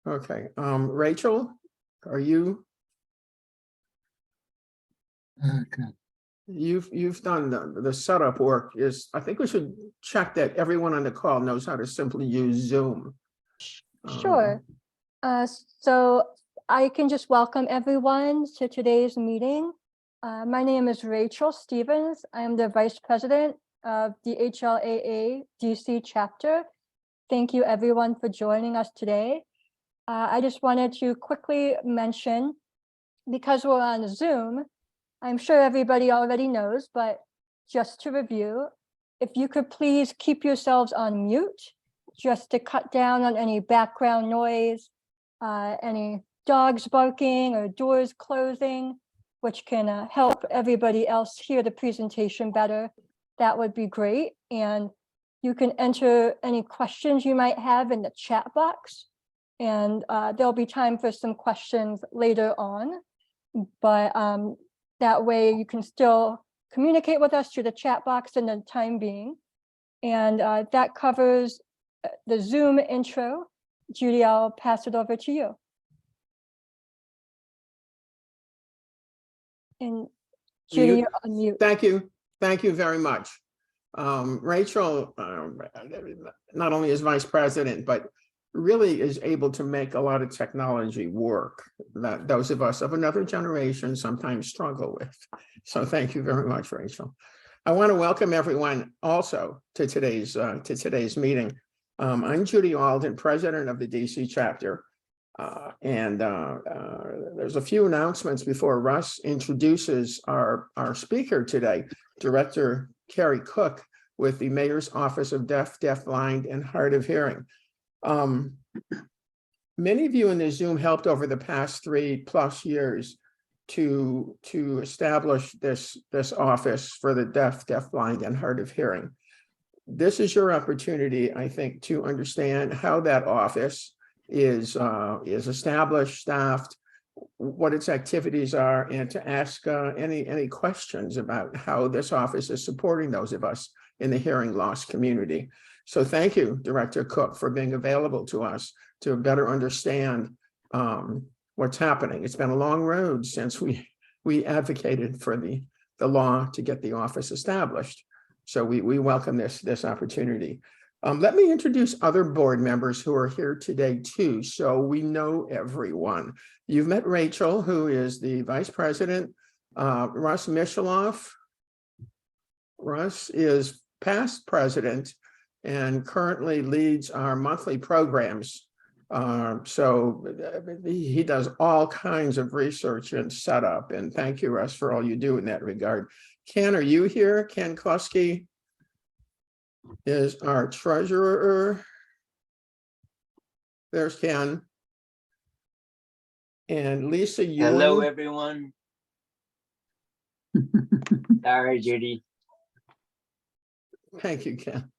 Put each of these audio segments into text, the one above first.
Okay, Rachel, are you? Okay. You've done the setup work. I think we should check that everyone on the call knows how to simply use Zoom. Sure. So I can just welcome everyone to today's meeting. My name is Rachel Stevens. I am the Vice President of the HLAA-DC chapter. Thank you everyone for joining us today. I just wanted to quickly mention, because we're on Zoom, I'm sure everybody already knows, but just to review, if you could please keep yourselves on mute, just to cut down on any background noise, any dogs barking or doors closing, which can help everybody else hear the presentation better. That would be great. And you can enter any questions you might have in the chat box. And there'll be time for some questions later on. But that way you can still communicate with us through the chat box in the time being. And that covers the Zoom intro. Judy, I'll pass it over to you. And Judy, you're on mute. Thank you. Thank you very much. Rachel, not only is Vice President, but really is able to make a lot of technology work that those of us of another generation sometimes struggle with. So thank you very much, Rachel. I want to welcome everyone also to today's meeting. I'm Judy Alden, President of the DC chapter. There's a few announcements before Russ introduces our speaker today, Director Kari Cooke with the Mayor's Office of Deaf, Deafblind, and Hard of Hearing. Many of you in the Zoom helped over the past 3+ years to establish this office for the deaf, deafblind, and hard of hearing. This is your opportunity, I think, to understand how that office is established, staffed, what its activities are, and to ask any questions about how this office is supporting those of us in the hearing loss community. So thank you, Director Cooke, for being available to us to better understand what's happening. It's been a long road since we advocated for the law to get the office established. So we welcome this opportunity. Let me introduce other board members who are here today too, so we know everyone. You've met Rachel, who is the Vice President. Russ Micheloff. Russ is past president and currently leads our monthly programs. So he does all kinds of research and setup, and thank you, Russ, for all you do in that regard. Ken, are you here? Ken Klusky is our treasurer. There's Ken. And Lisa Ewan. Hello, everyone. Sorry, Judy. Thank you, Ken.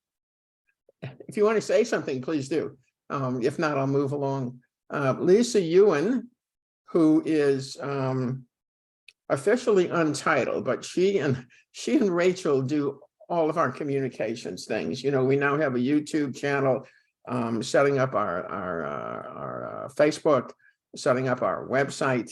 If you want to say something, please do. If not, I'll move along. Lisa Ewan, who is officially untitled, but she and Rachel do all of our communications things. You know, we now have a YouTube channel, setting up our Facebook, setting up our website.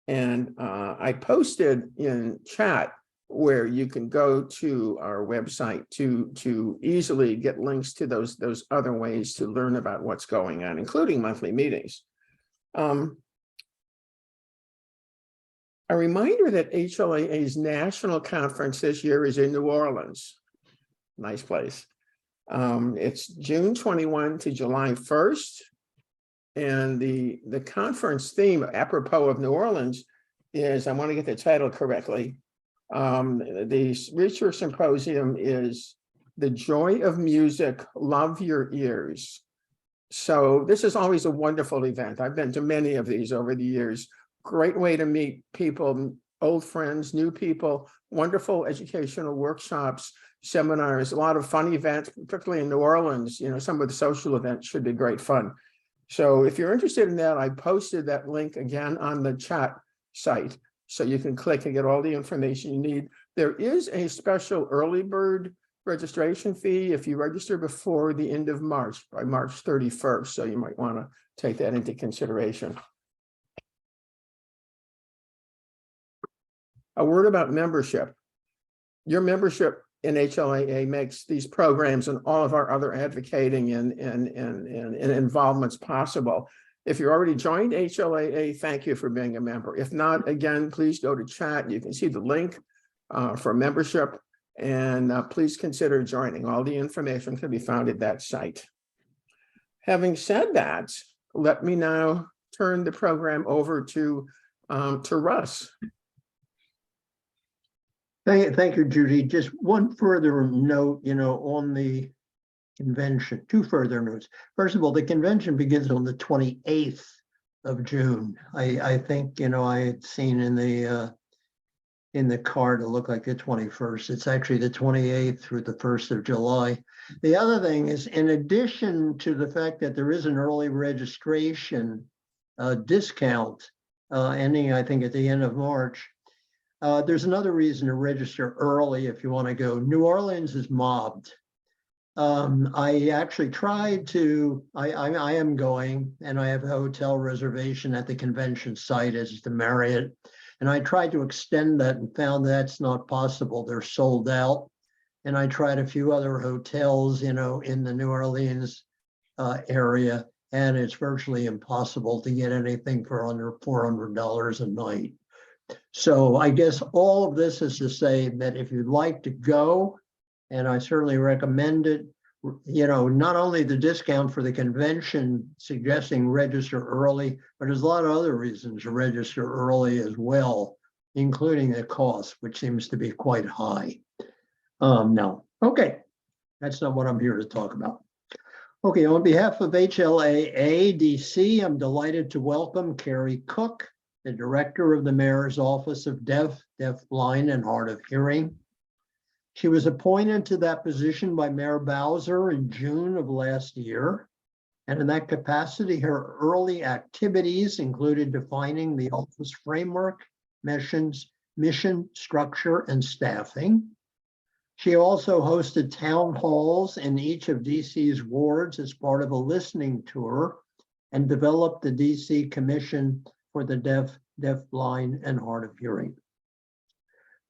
And I posted in chat where you can go to our website to easily get links to those other ways to learn about what's going on, including monthly meetings. A reminder that HLAA's national conference this year is in New Orleans. Nice place. It's June 21 to July 1st. And the conference theme, apropos of New Orleans, is, I want to get the title correctly, the research symposium is The Joy of Music, Love Your Ears. So this is always a wonderful event. I've been to many of these over the years. Great way to meet people, old friends, new people, wonderful educational workshops, seminars, a lot of fun events, particularly in New Orleans. You know, some of the social events should be great fun. So if you're interested in that, I posted that link again on the chat site. So you can click and get all the information you need. There is a special early bird registration fee if you register before the end of March, by March 31st. So you might want to take that into consideration. A word about membership. Your membership in HLAA makes these programs and all of our other advocating and involvements possible. If you're already joined HLAA, thank you for being a member. If not, again, please go to chat. You can see the link for membership, and please consider joining. All the information can be found at that site. Having said that, let me now turn the program over to Russ. Thank you, Judy. Just one further note, on the convention, two further notes. First of all, the convention begins on the 28th of June. I think, I had seen in the card, it looked like the 21st. It's actually the 28th through the 1st of July. The other thing is, in addition to the fact that there is an early registration discount ending, I think, at the end of March, there's another reason to register early if you want to go. New Orleans is mobbed. I actually tried to, I am going, and I have a hotel reservation at the convention site as the Marriott. And I tried to extend that and found that's not possible. They're sold out. And I tried a few other hotels, in the New Orleans area, and it's virtually impossible to get anything for under $400 a night. So I guess all of this is to say that if you'd like to go, and I certainly recommend it, not only the discount for the convention suggesting register early, but there's a lot of other reasons to register early as well, including the cost, which seems to be quite high. No, okay, that's not what I'm here to talk about. Okay, on behalf of HLAA-DC, I'm delighted to welcome Kari Cooke, the Director of the Mayor's Office of Deaf, Blind, and Hard of Hearing. She was appointed to that position by Mayor Bowser in June of last year. And in that capacity, her early activities included defining the office framework, mission, structure, and staffing. She also hosted town halls in each of DC's wards as part of a listening tour and developed the DC Commission for the Deaf, Blind, and Hard of Hearing.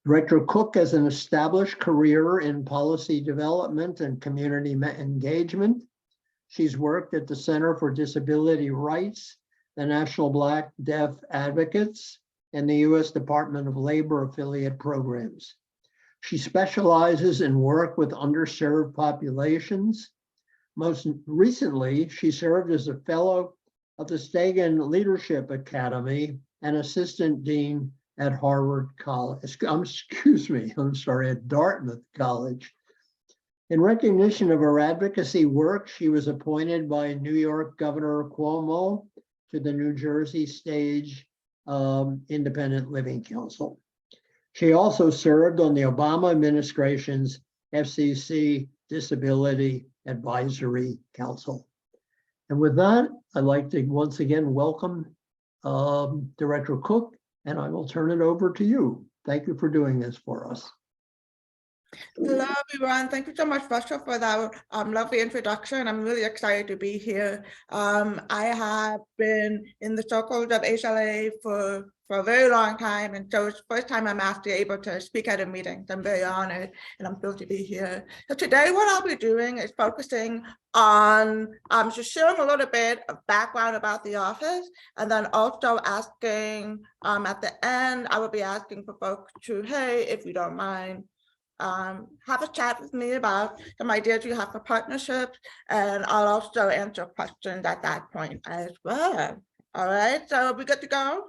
Director Cooke has an established career in policy development and community engagement. She's worked at the Center for Disability Rights, the National Black Deaf Advocates, and the U.S. Department of Labor affiliate programs. She specializes in work with underserved populations. Most recently, she served as a fellow of the Stegan Leadership Academy and assistant dean at Harvard College, at Dartmouth College. In recognition of her advocacy work, she was appointed by New York Governor Cuomo to the New Jersey Stage Independent Living Council. She also served on the Obama administration's FCC Disability Advisory Council. And with that, I'd like to once again welcome Director Cooke, and I will turn it over to you. Thank you for doing this for us. Hello, everyone. Thank you so much, Russia, for that lovely introduction. I'm really excited to be here. I have been in the circles of HLA for a very long time, and so it's the first time I'm actually able to speak at a meeting. So I'm very honored, and I'm thrilled to be here. So today, what I'll be doing is focusing on just sharing a little bit of background about the office, and then also asking at the end, I will be asking for folks to, hey, if you don't mind, have a chat with me about some ideas you have for partnerships, and I'll also answer questions at that point as well. All right, so we good to go?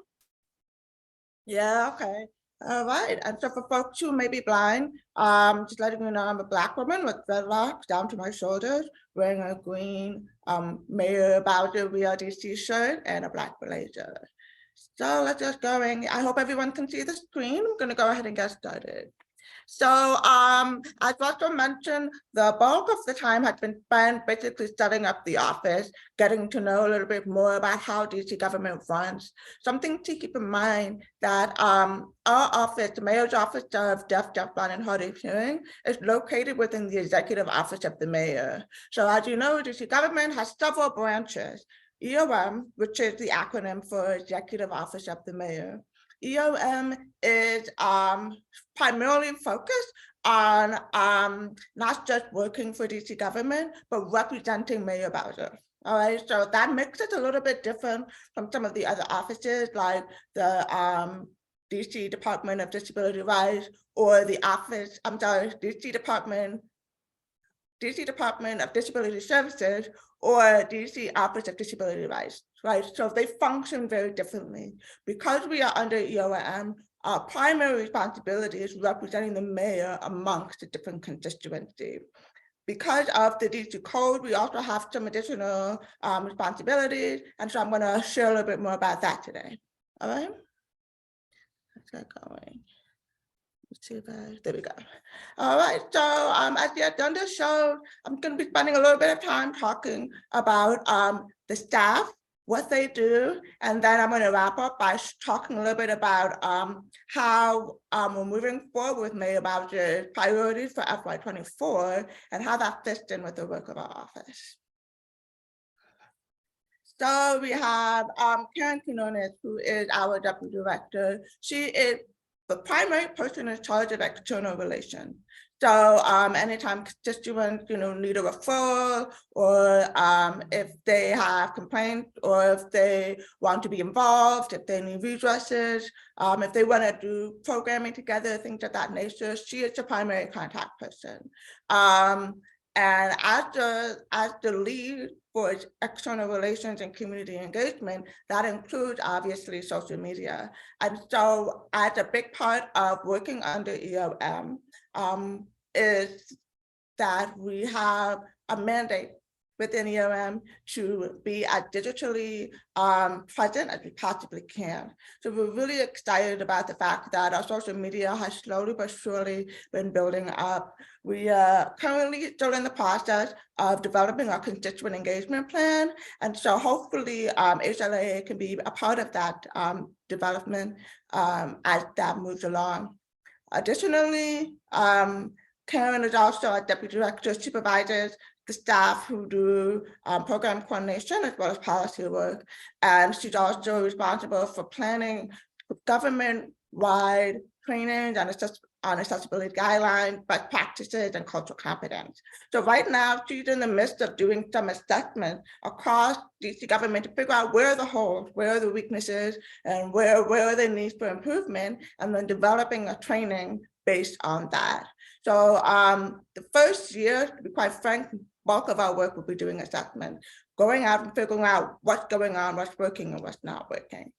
Yeah, okay. All right, and so for folks who may be blind, just letting you know, I'm a Black woman with dreadlocks down to my shoulders, wearing a green Mayor Bowser VRDC shirt and a black blazer. So let's get going. I hope everyone can see the screen. I'm gonna go ahead and get started. So as Russell mentioned, the bulk of the time had been spent basically setting up the office, getting to know a little bit more about how DC government runs. Something to keep in mind that our office, the Mayor's Office of Deaf, Blind, and Hard of Hearing, is located within the Executive Office of the Mayor. So as you know, DC government has several branches. EOM, which is the acronym for Executive Office of the Mayor. EOM is primarily focused on not just working for DC government, but representing Mayor Bowser. All right, so that makes it a little bit different from some of the other offices like the DC Department of Disability Rights or the office, DC Department of Disability Services or DC Office of Disability Rights, right? So they function very differently. Because we are under EOM, our primary responsibility is representing the mayor amongst the different constituencies. Because of the DC code, we also have some additional responsibilities. And so I'm gonna share a little bit more about that today, all right? Let's get going. Let's see if there we go. All right, so as the agenda shows, I'm going to be spending a little bit of time talking about the staff, what they do, and then I'm going to wrap up by talking a little bit about how we're moving forward with Mayor Bowser's priorities for FY24 and how that fits in with the work of our office. So we have Karen Cooke, who is our deputy director. She is the primary person in charge of external relations. So anytime constituents, need a referral, or if they have complaints, or if they want to be involved, if they need resources, if they want to do programming together, things of that nature, she is the primary contact person. And as the lead for external relations and community engagement, that includes obviously social media. And so as a big part of working under EOM is that we have a mandate within EOM to be as digitally present as we possibly can. So we're really excited about the fact that our social media has slowly but surely been building up. We are currently still in the process of developing our constituent engagement plan. And so hopefully HLAA can be a part of that development as that moves along. Additionally, Karen is also our deputy director, supervises the staff who do program coordination as well as policy work. And she's also responsible for planning government-wide trainings on accessibility guidelines, best practices, and cultural competence. So right now, she's in the midst of doing some assessment across DC government to figure out where are the holes, where are the weaknesses, and where are the needs for improvement, and then developing a training based on that. So the first year, to be quite frank, bulk of our work will be doing assessment, going out and figuring out what's going on, what's working, and what's not working.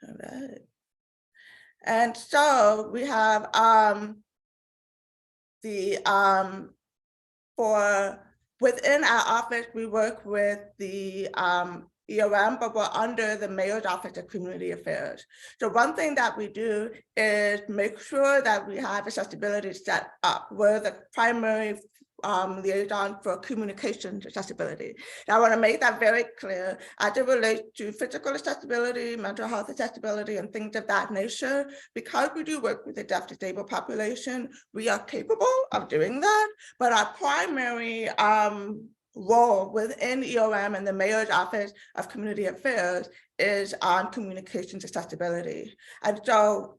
All right. And so we have within our office, we work with the EOM, but we're under the Mayor's Office of Community Affairs. So one thing that we do is make sure that we have accessibility set up. We're the primary liaison for communications accessibility. Now, I want to make that very clear as it relates to physical accessibility, mental health accessibility, and things of that nature. Because we do work with the deaf disabled population, we are capable of doing that, but our primary role within EOM and the Mayor's Office of Community Affairs is on communications accessibility. And so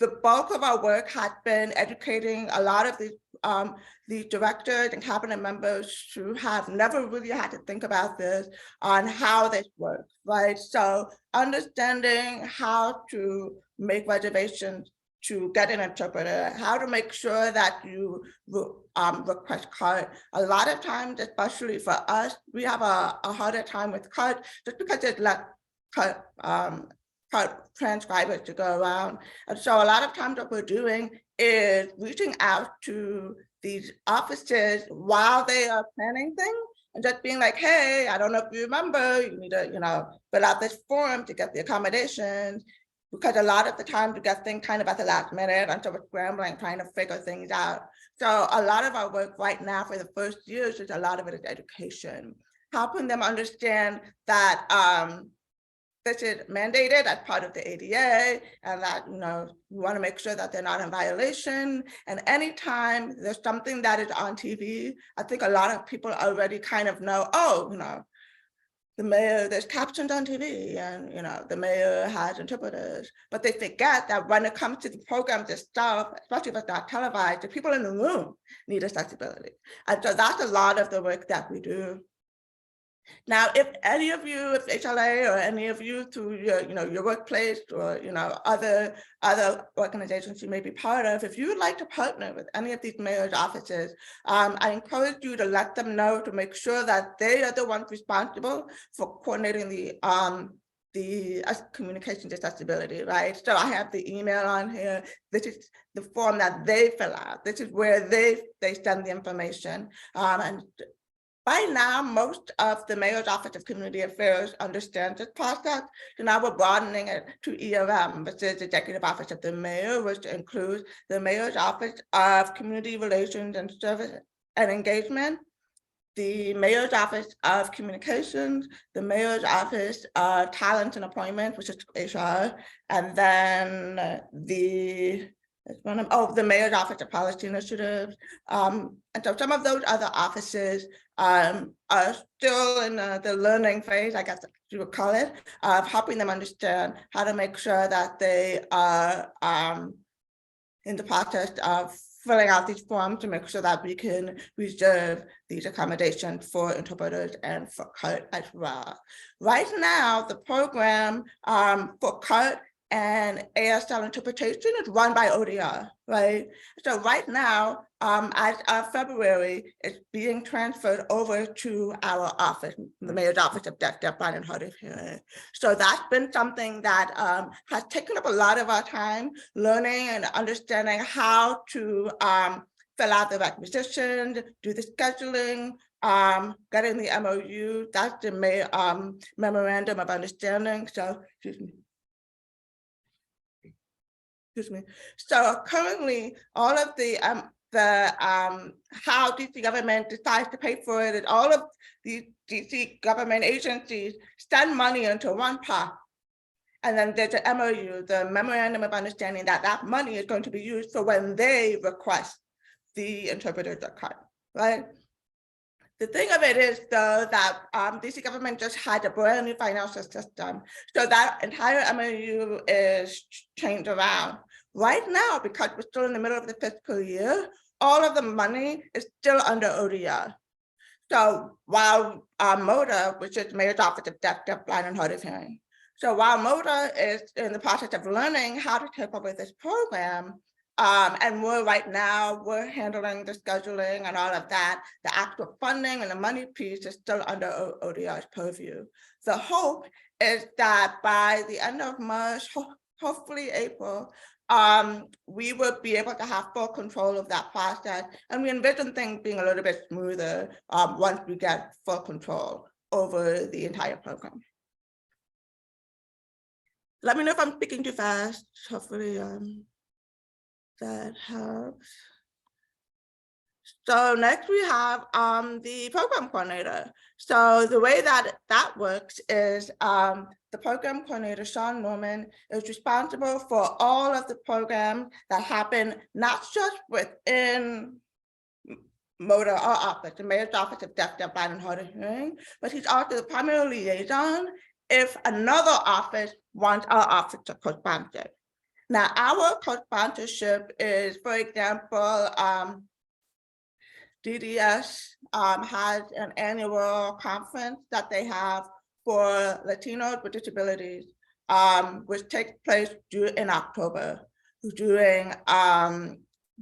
the bulk of our work has been educating a lot of the directors and cabinet members who have never really had to think about this on how this works, right? So understanding how to make reservations to get an interpreter, how to make sure that you request CUT. A lot of times, especially for us, we have a harder time with CUT just because there's less CUT transcribers to go around. And so a lot of times what we're doing is reaching out to these offices while they are planning things and just being like, hey, I don't know if you remember, you need to, fill out this form to get the accommodations. because a lot of the time we get things kind of at the last minute, and so we're scrambling, trying to figure things out. So a lot of our work right now for the first years is a lot of it is education, helping them understand that this is mandated as part of the ADA, and that, you know, we want to make sure that they're not in violation. And anytime there's something that is on TV, I think a lot of people already kind of know, oh, you know, the mayor, there's captions on TV, and, you know, the mayor has interpreters, but they forget that when it comes to the programs itself, especially if it's not televised, the people in the room need accessibility. And so that's a lot of the work that we do. Now, if any of you, if HLA or any of you through your, you know, your workplace or, you know, other organizations you may be part of, if you would like to partner with any of these mayor's offices, I encourage you to let them know, to make sure that they are the ones responsible for coordinating the communications accessibility, right? So I have the email on here. This is the form that they fill out. This is where they send the information. And by now, most of the Mayor's Office of Community Affairs understands this process. So now we're broadening it to EOM, which is the Executive Office of the Mayor, which includes the Mayor's Office of Community Relations and Service and Engagement, the Mayor's Office of Communications, the Mayor's Office of Talent and Appointment, which is HR, and then the Mayor's Office of Policy Initiatives. And so some of those other offices are still in the learning phase, I guess you would call it, of helping them understand how to make sure that they are in the process of filling out these forms to make sure that we can reserve these accommodations for interpreters and for CUT as well. Right now, the program for CUT and ASL interpretation is run by ODR, right? So right now, as of February, it's being transferred over to our office, the Mayor's Office of Deaf, Blind, and Hard of Hearing. So that's been something that has taken up a lot of our time, learning and understanding how to fill out the requisitions, do the scheduling, getting the MOU. That's the memorandum of understanding. So, excuse me. So currently, all of the how DC government decides to pay for it, and all of the DC government agencies send money into one pot. And then there's an MOU, the memorandum of understanding, that that money is going to be used for when they request the interpreters are cut, right? The thing of it is, though, that DC government just had a brand new financial system. So that entire MOU is changed around. Right now, because we're still in the middle of the fiscal year, all of the money is still under ODR. So while MODDHH, which is Mayor's Office of Deaf, Blind, and Hard of Hearing. So while MODDHH is in the process of learning how to take over this program, and we're handling the scheduling and all of that, the actual funding and the money piece is still under ODR's purview. The hope is that by the end of March, hopefully April, we will be able to have full control of that process. And we envision things being a little bit smoother once we get full control over the entire program. Let me know if I'm speaking too fast. Hopefully that helps. So next we have the program coordinator. So the way that works is the program coordinator, Sean Norman, is responsible for all of the programs that happen, not just within MODDHH, our office, the Mayor's Office of Deaf, Blind, and Hard of Hearing, but he's also the primary liaison if another office wants our office to co-sponsor. Now, our co-sponsorship is, for example, DDS has an annual conference that they have for Latinos with disabilities, which takes place in October during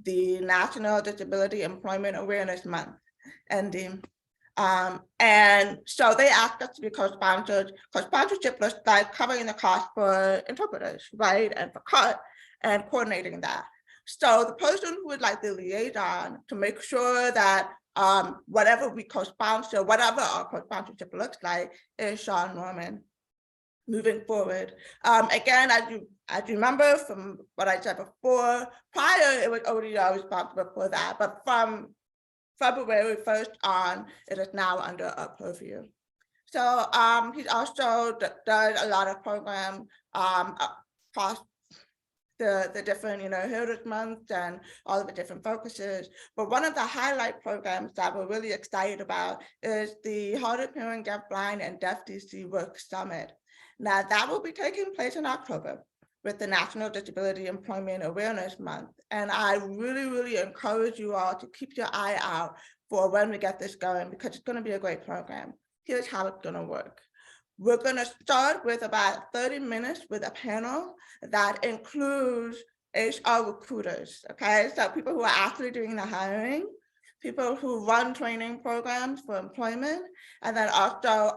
the National Disability Employment Awareness Month ending. And so they asked us to be co-sponsored. Co-sponsorship looks like covering the cost for interpreters, right? And for CUT and coordinating that. So the person who would like the liaison to make sure that whatever we co-sponsor, whatever our co-sponsorship looks like, is Sean Norman. moving forward. Again, as you remember from what I said before, prior it was ODR responsible for that, but from February 1st on, it is now under our purview. So he also does a lot of programs across the different, Heritage Month and all of the different focuses. But one of the highlight programs that we're really excited about is the Hard of Hearing, Deaf, Blind, and Deaf DC Work Summit. Now that will be taking place in October with the National Disability Employment Awareness Month. And I really, really encourage you all to keep your eye out for when we get this going, because it's going to be a great program. Here's how it's going to work. We're going to start with about 30 minutes with a panel that includes HR recruiters, okay? So people who are actually doing the hiring, people who run training programs for employment, and then also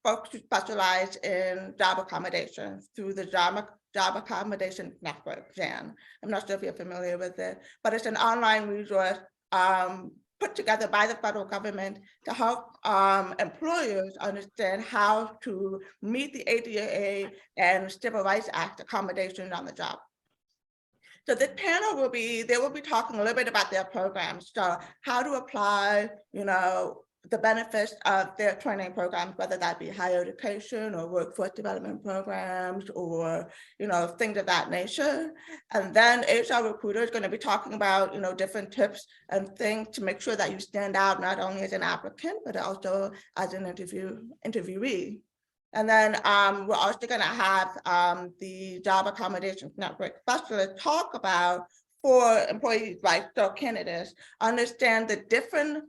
folks who specialize in job accommodations through the Job Accommodation Network, JAN. I'm not sure if you're familiar with it, but it's an online resource put together by the federal government to help employers understand how to meet the ADA and Civil Rights Act accommodations on the job. So this panel they will be talking a little bit about their programs. So how to apply, the benefits of their training programs, whether that be higher education or workforce development programs or, things of that nature. And then HR recruiter is going to be talking about, different tips and things to make sure that you stand out not only as an applicant, but also as an interviewee. And then we're also going to have the Job Accommodation Network specialist talk about, for employees, right, so candidates, understand the different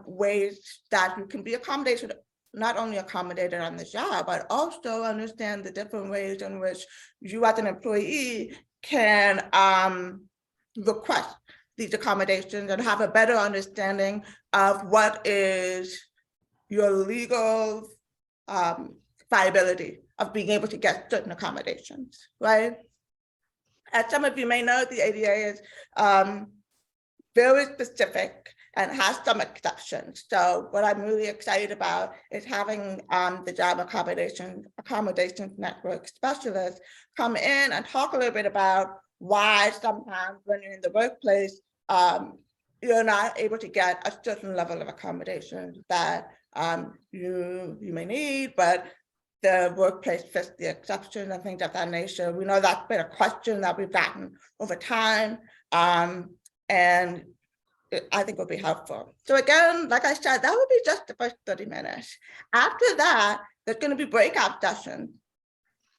ways that you can be accommodated, not only accommodated on the job, but also understand the different ways in which you as an employee can request these accommodations and have a better understanding of what is your legal viability of being able to get certain accommodations, right? As some of you may know, the ADA is very specific and has some exceptions. So what I'm really excited about is having the Job Accommodation Network specialists come in and talk a little bit about why sometimes when you're in the workplace, you're not able to get a certain level of accommodation that you may need, but the workplace fits the exception and things of that nature. We know that's been a question that we've gotten over time, and I think will be helpful. So again, like I said, that would be just the first 30 minutes. After that, there's going to be breakout sessions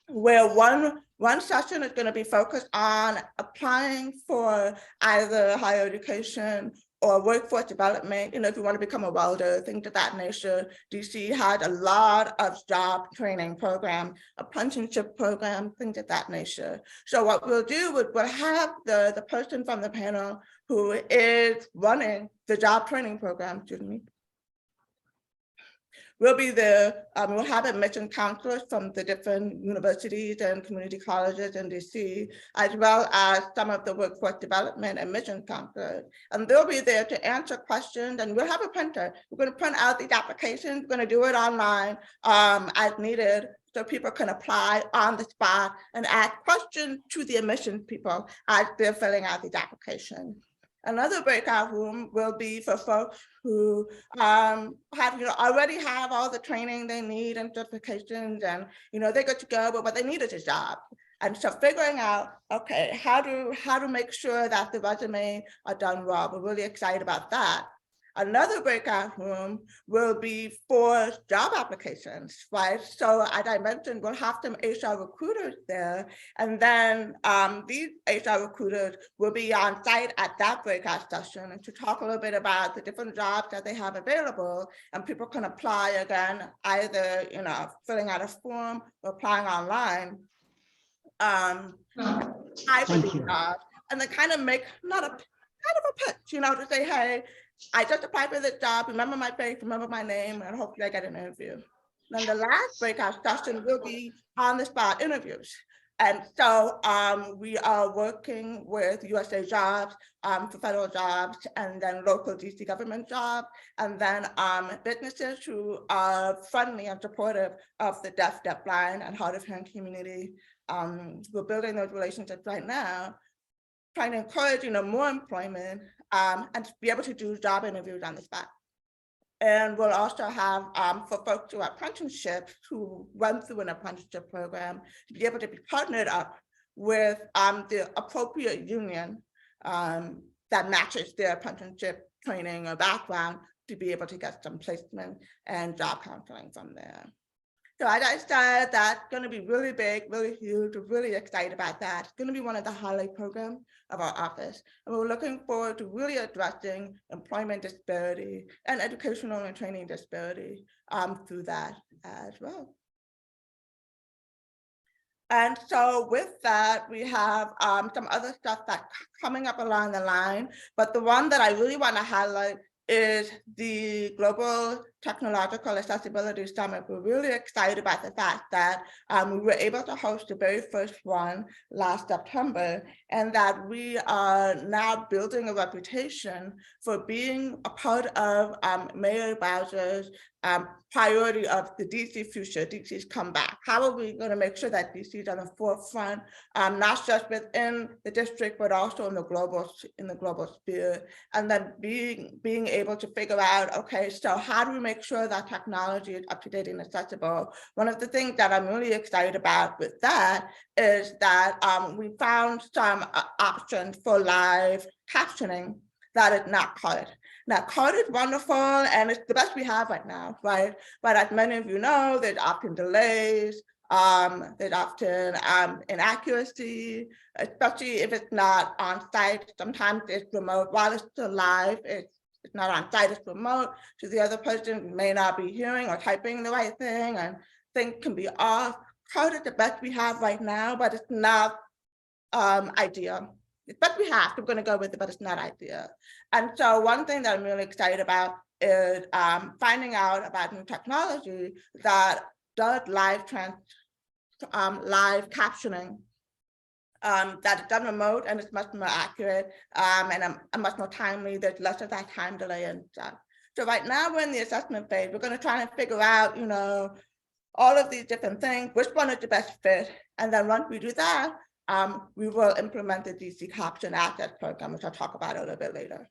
where one session is going to be focused on applying for either higher education or workforce development, if you want to become a welder, things of that nature. DC had a lot of job training programs, apprenticeship program, things of that nature. So what we'll do is we'll have the person from the panel who is running the job training program, we'll be there. We'll have admission counselors from the different universities and community colleges in DC, as well as some of the workforce development admission counselors. And they'll be there to answer questions, and we'll have a printer. We're going to print out these applications. We're going to do it online as needed, so people can apply on the spot and ask questions to the admissions people as they're filling out these applications. Another breakout room will be for folks who already have all the training they need and certifications, and they're good to go, but what they need is a job. And so figuring out, okay, how to make sure that the resume are done well. We're really excited about that. Another breakout room will be for job applications, right? So as I mentioned, we'll have some HR recruiters there, and then these HR recruiters will be on site at that breakout session and to talk a little bit about the different jobs that they have available, and people can apply again, either filling out a form or applying online. And then kind of make kind of a pitch, to say, hey, I just applied for this job, remember my face, remember my name, and hopefully I get an interview. Then the last breakout session will be on the spot interviews. And so we are working with USA Jobs for federal jobs, and then local DC government jobs, and then businesses who are friendly and supportive of the deaf, blind, and hard of hearing community. We're building those relationships right now, trying to encourage more employment and to be able to do job interviews on the spot. And we'll also have for folks who are apprenticeships who run through an apprenticeship program to be able to be partnered up with the appropriate union that matches their apprenticeship training or background to be able to get some placement and job counseling from there. So as I said, that's going to be really big, really huge. We're really excited about that. It's going to be one of the highlight programs of our office. And we're looking forward to really addressing employment disparity and educational and training disparity through that as well. And so with that, we have some other stuff that's coming up along the line. But the one that I really want to highlight is the Global Technological Accessibility Summit. We're really excited about the fact that we were able to host the very first one last September, and that we are now building a reputation for being a part of Mayor Bowser's priority of the DC future, DC's comeback. How are we going to make sure that DC is on the forefront, not just within the district, but also in the global sphere, and then being able to figure out, okay, so how do we make sure that technology is up to date and accessible? One of the things that I'm really excited about with that is that we found some options for live captioning that is not colored. Now, code is wonderful, and it's the best we have right now, right? But as many of you know, there's often delays, there's often inaccuracy, especially if it's not on site. Sometimes it's remote. While it's still live, it's not on site, it's remote. So the other person may not be hearing or typing the right thing, and things can be off. Code is the best we have right now, but it's not ideal. But we have, we're going to go with it, but it's not ideal. And so one thing that I'm really excited about is finding out about new technology that does live captioning, that is done remote and it's much more accurate and much more timely. There's less of that time delay and stuff. So right now we're in the assessment phase. We're going to try and figure out, all of these different things, which one is the best fit. And then once we do that, we will implement the DC Caption Asset Program, which I'll talk about a little bit later.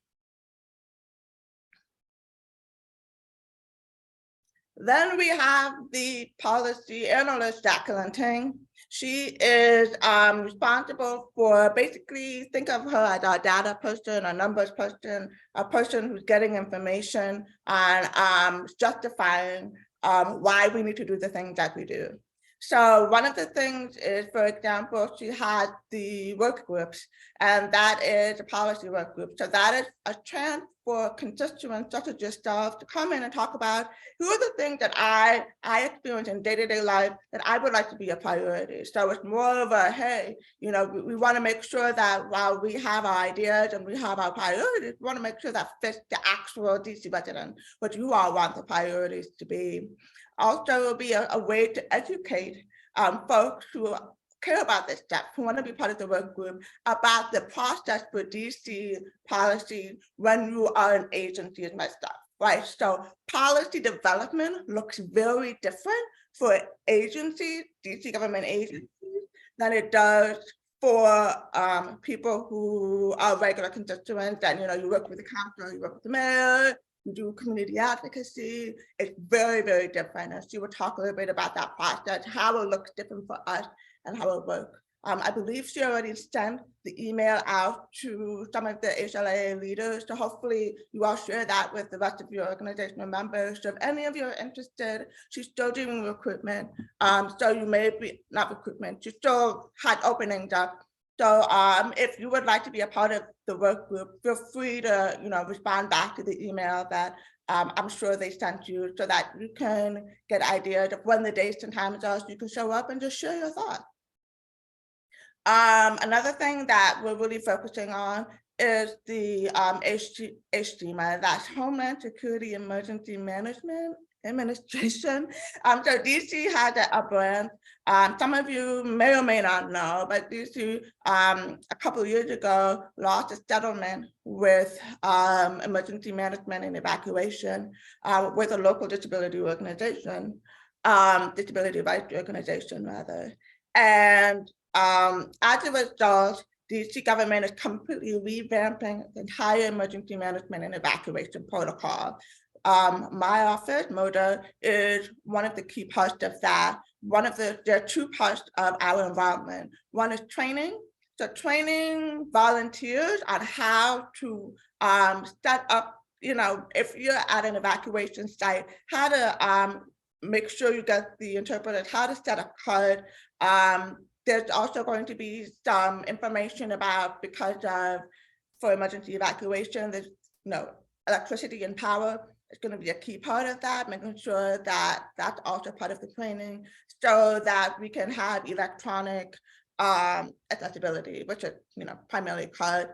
Then we have the policy analyst, Jacqueline Ting. She is responsible for, basically, think of her as a data person, a numbers person, a person who's getting information and justifying why we need to do the things that we do. So one of the things is, for example, she had the work groups, and that is a policy work group. So that is a chance for constituents such as yourself to come in and talk about who are the things that I experience in day-to-day life that I would like to be a priority. So it's more of a, hey, we want to make sure that while we have our ideas and we have our priorities, we want to make sure that fits the actual DC resident, what you all want the priorities to be. Also, it will be a way to educate folks who care about this stuff, who want to be part of the work group, about the process for DC policy when you are an agency is messed up, right? So policy development looks very different for agencies, DC government agencies, than it does for people who are regular constituents, and you work with the council, you work with the mayor, you do community advocacy. It's very, very different. And she will talk a little bit about that process, how it looks different for us and how it works. I believe she already sent the email out to some of the HLAA leaders. So hopefully you all share that with the rest of your organizational members. So if any of you are interested, she's still doing recruitment. So you may be, not recruitment, she still had openings up. So if you would like to be a part of the work group, feel free to respond back to the email that I'm sure they sent you, so that you can get ideas of when the dates and times are, so you can show up and just share your thoughts. Another thing that we're really focusing on is the HDMA, that's Homeland Security Emergency Management. administration. So DC had a brand. Some of you may or may not know, but DC a couple of years ago lost a settlement with emergency management and evacuation with a local disability organization, disability rights organization rather. And as a result, DC government is completely revamping the entire emergency management and evacuation protocol. My office, MODDHH, is one of the key parts of that. There are two parts of our involvement. One is training. So training volunteers on how to set up, if you're at an evacuation site, how to make sure you get the interpreters, how to set up card. There's also going to be some information about, because for emergency evacuation, there's electricity and power. It's going to be a key part of that, making sure that that's also part of the training so that we can have electronic accessibility, which is primarily called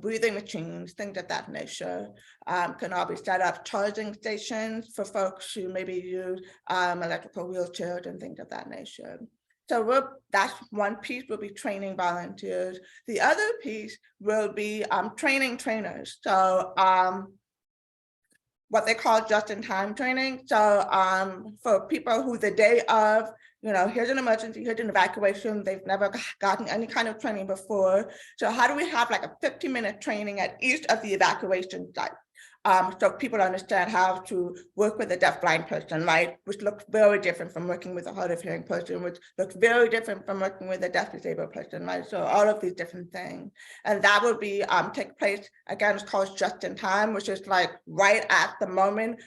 breathing machines, things of that nature. Can all be set up, charging stations for folks who maybe use electrical wheelchairs and things of that nature. So that's one piece, will be training volunteers. The other piece will be training trainers. So what they call just-in-time training. So for people who the day of, here's an emergency, here's an evacuation, they've never gotten any kind of training before. So how do we have like a 50-minute training at each of the evacuation sites? So people understand how to work with a deafblind person, right? Which looks very different from working with a hard of hearing person, which looks very different from working with a deaf disabled person, right? So all of these different things. And that will be take place, again, it's called just in time, which is like right at the moment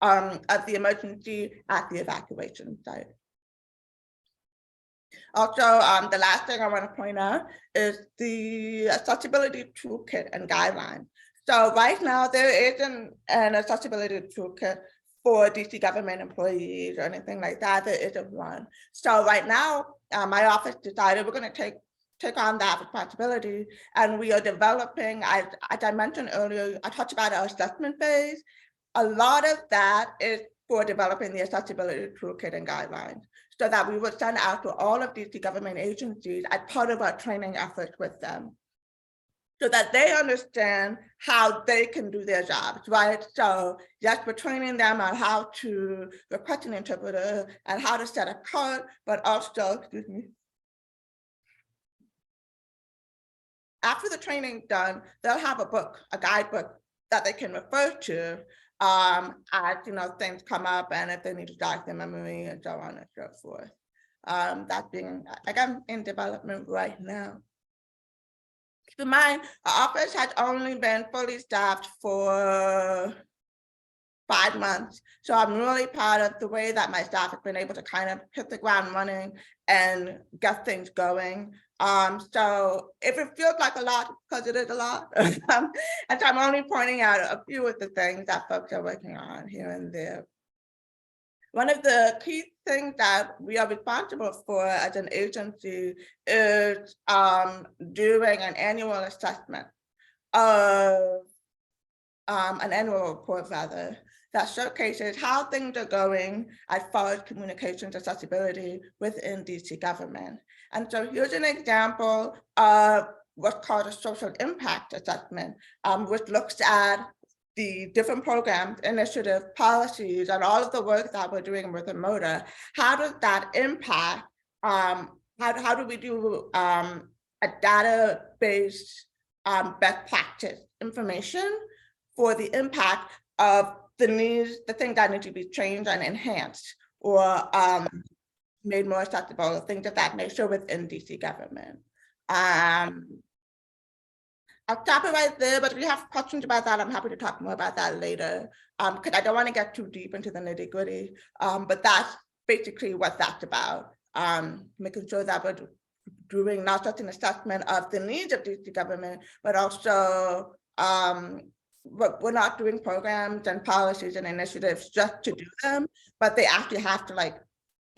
of the emergency at the evacuation site. Also, the last thing I want to point out is the accessibility toolkit and guidelines. So right now there isn't an accessibility toolkit for DC government employees or anything like that. There isn't one. So right now, my office decided we're going to take on that responsibility, and we are developing. As I mentioned earlier, I talked about our assessment phase. A lot of that is for developing the accessibility toolkit and guidelines, so that we would send out to all of DC government agencies as part of our training efforts with them, so that they understand how they can do their jobs, right? So yes, we're training them on how to request an interpreter and how to set a code, but also, excuse me, after the training's done, they'll have a book, a guidebook that they can refer to as things come up, and if they need to jog their memory and so on and so forth. That being, again, in development right now. Keep in mind, our office has only been fully staffed for 5 months. So I'm really proud of the way that my staff has been able to kind of hit the ground running and get things going. So if it feels like a lot, because it is a lot, and so I'm only pointing out a few of the things that folks are working on here and there. One of the key things that we are responsible for as an agency is doing an annual assessment of an annual report rather, that showcases how things are going as far as communications accessibility within DC government. And so here's an example of what's called a social impact assessment, which looks at the different programs, initiatives, policies, and all of the work that we're doing with MODDHH. How does that impact, how do we do a data-based best practice information for the impact of the needs, the things that need to be changed and enhanced or made more accessible, things of that nature within DC government. I'll stop it right there, but if you have questions about that, I'm happy to talk more about that later, because I don't want to get too deep into the nitty-gritty, but that's basically what that's about, making sure that we're doing not just an assessment of the needs of DC government, but also we're not doing programs and policies and initiatives just to do them, but they actually have to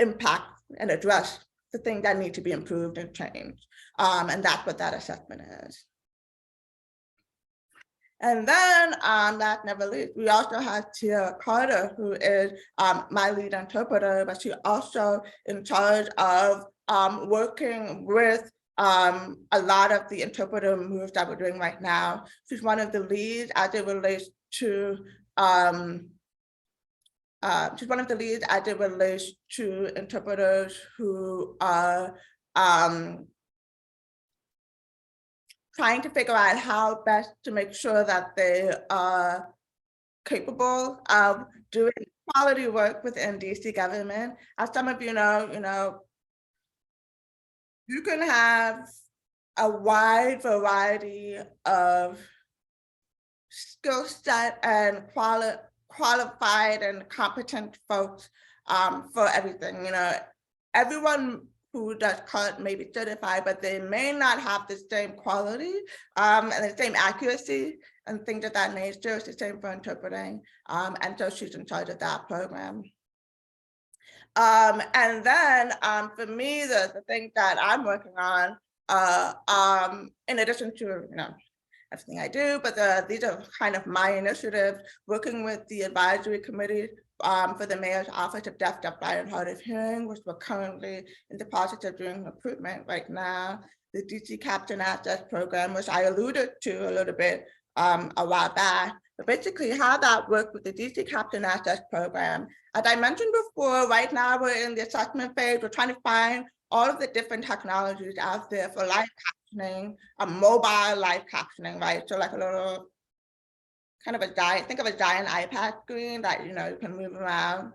impact and address the things that need to be improved and changed. And that's what that assessment is. And then that never leaves, we also had Tia Carter, who is my lead interpreter, but she also in charge of working with a lot of the interpreter moves that we're doing right now. She's one of the leads as it relates to interpreters who are trying to figure out how best to make sure that they are capable of doing quality work within DC government. As some of you know, you can have a wide variety of skill set and qualified and competent folks for everything. You know, everyone who does CUT may be certified, but they may not have the same quality and the same accuracy and things of that nature. It's the same for interpreting. And so she's in charge of that program. And then for me, the thing that I'm working on, in addition to, everything I do, but these are kind of my initiatives, working with the advisory committee for the Mayor's Office of Deaf, Blind, and Hard of Hearing, which we're currently in the process of doing recruitment right now. The DC Captain Access Program, which I alluded to a little bit a while back, but basically how that works with the DC Captain Access Program. As I mentioned before, right now we're in the assessment phase. We're trying to find all of the different technologies out there for live captioning, mobile live captioning, right? So like a little, kind of a giant, think of a giant iPad screen that, you can move around,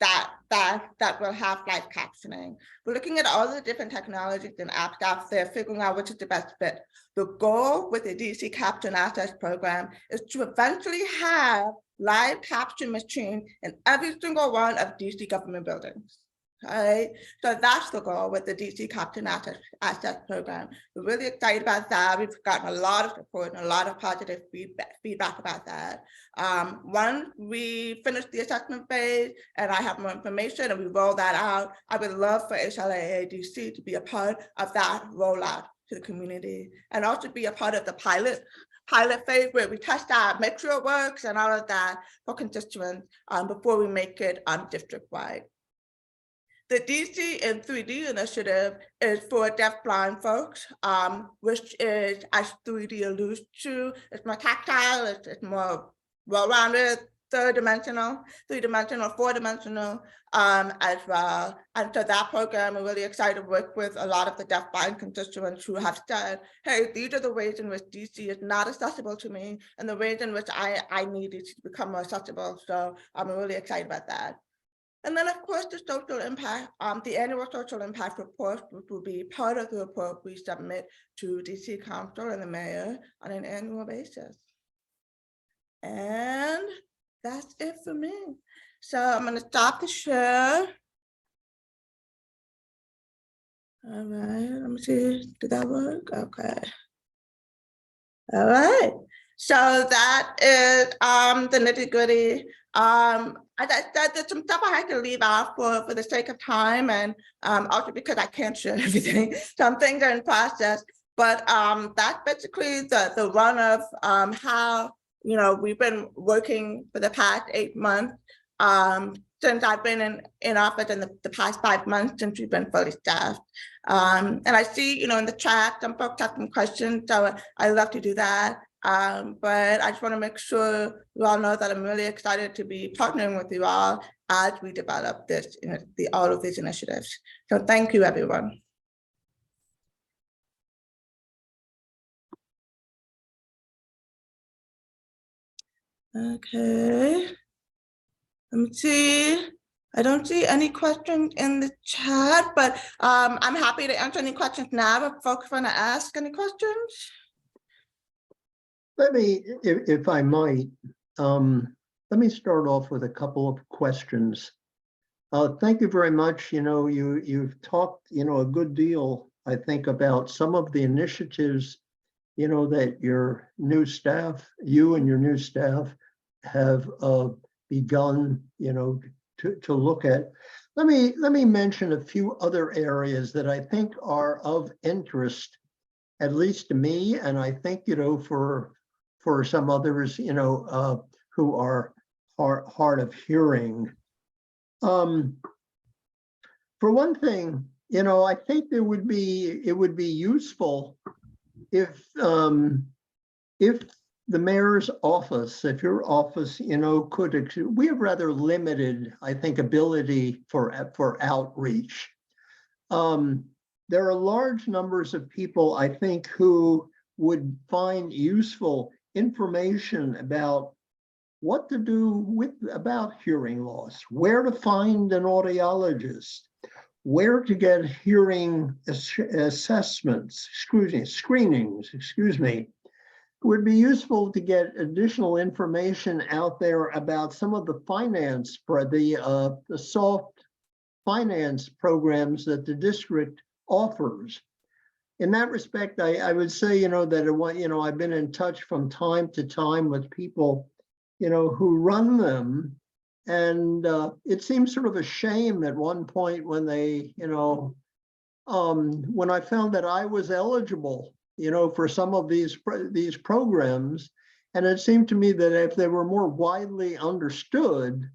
that will have live captioning. We're looking at all the different technologies and apps out there, figuring out which is the best fit. The goal with the DC Caption Access Program is to eventually have live caption machine in every single one of DC government buildings. Right, so that's the goal with the DC Captain Access Program. We're really excited about that. We've gotten a lot of support and a lot of positive feedback about that. Once we finish the assessment phase and I have more information and we roll that out, I would love for HLAA-DC to be a part of that rollout to the community and also be a part of the pilot phase where we test out, make sure it works and all of that for constituents before we make it district-wide. The DC in 3D initiative is for deaf-blind folks, which is, as 3D alludes to, it's more tactile, it's more well-rounded, three-dimensional, four-dimensional as well. And so that program, we're really excited to work with a lot of the deaf-blind constituents who have said, hey, these are the ways in which DC is not accessible to me and the ways in which I need it to become more accessible. So I'm really excited about that. And then, of course, the social impact, the annual social impact report, which will be part of the report we submit to DC Council and the Mayor on an annual basis. And that's it for me. So I'm going to stop the share. All right, let me see, did that work? Okay. All right. So that is the nitty-gritty. As I said, there's some stuff I had to leave out for the sake of time and also because I can't share everything. Some things are in process, but that's basically the run of how we've been working for the past 8 months since I've been in office in the past 5 months since we've been fully staffed. And I see, in the chat, some folks have some questions, so I love to do that. But I just want to make sure you all know that I'm really excited to be partnering with you all as we develop this, all of these initiatives. So thank you, everyone. Okay. Let me see. I don't see any questions in the chat, but I'm happy to answer any questions now if folks want to ask any questions. Let me, if I might, let me start off with a couple of questions. Thank you very much. You've talked, a good deal, I think, about some of the initiatives, that your new staff, you and your new staff have begun, to look at. Let me mention a few other areas that I think are of interest at least to me, and I think, for some others, who are hard of hearing. For one thing, I think it would be useful if the mayor's office, if your office, we have rather limited, I think, ability for outreach. There are large numbers of people, I think, who would find useful information about what to do about hearing loss, where to find an audiologist, where to get hearing assessments, screenings, It would be useful to get additional information out there about some of the finance, the soft finance programs that the district offers. In that respect, I would say, that I've been in touch from time to time with people, who run them. And it seems sort of a shame at one point when they, when I found that I was eligible, for some of these programs, and it seemed to me that if they were more widely understood,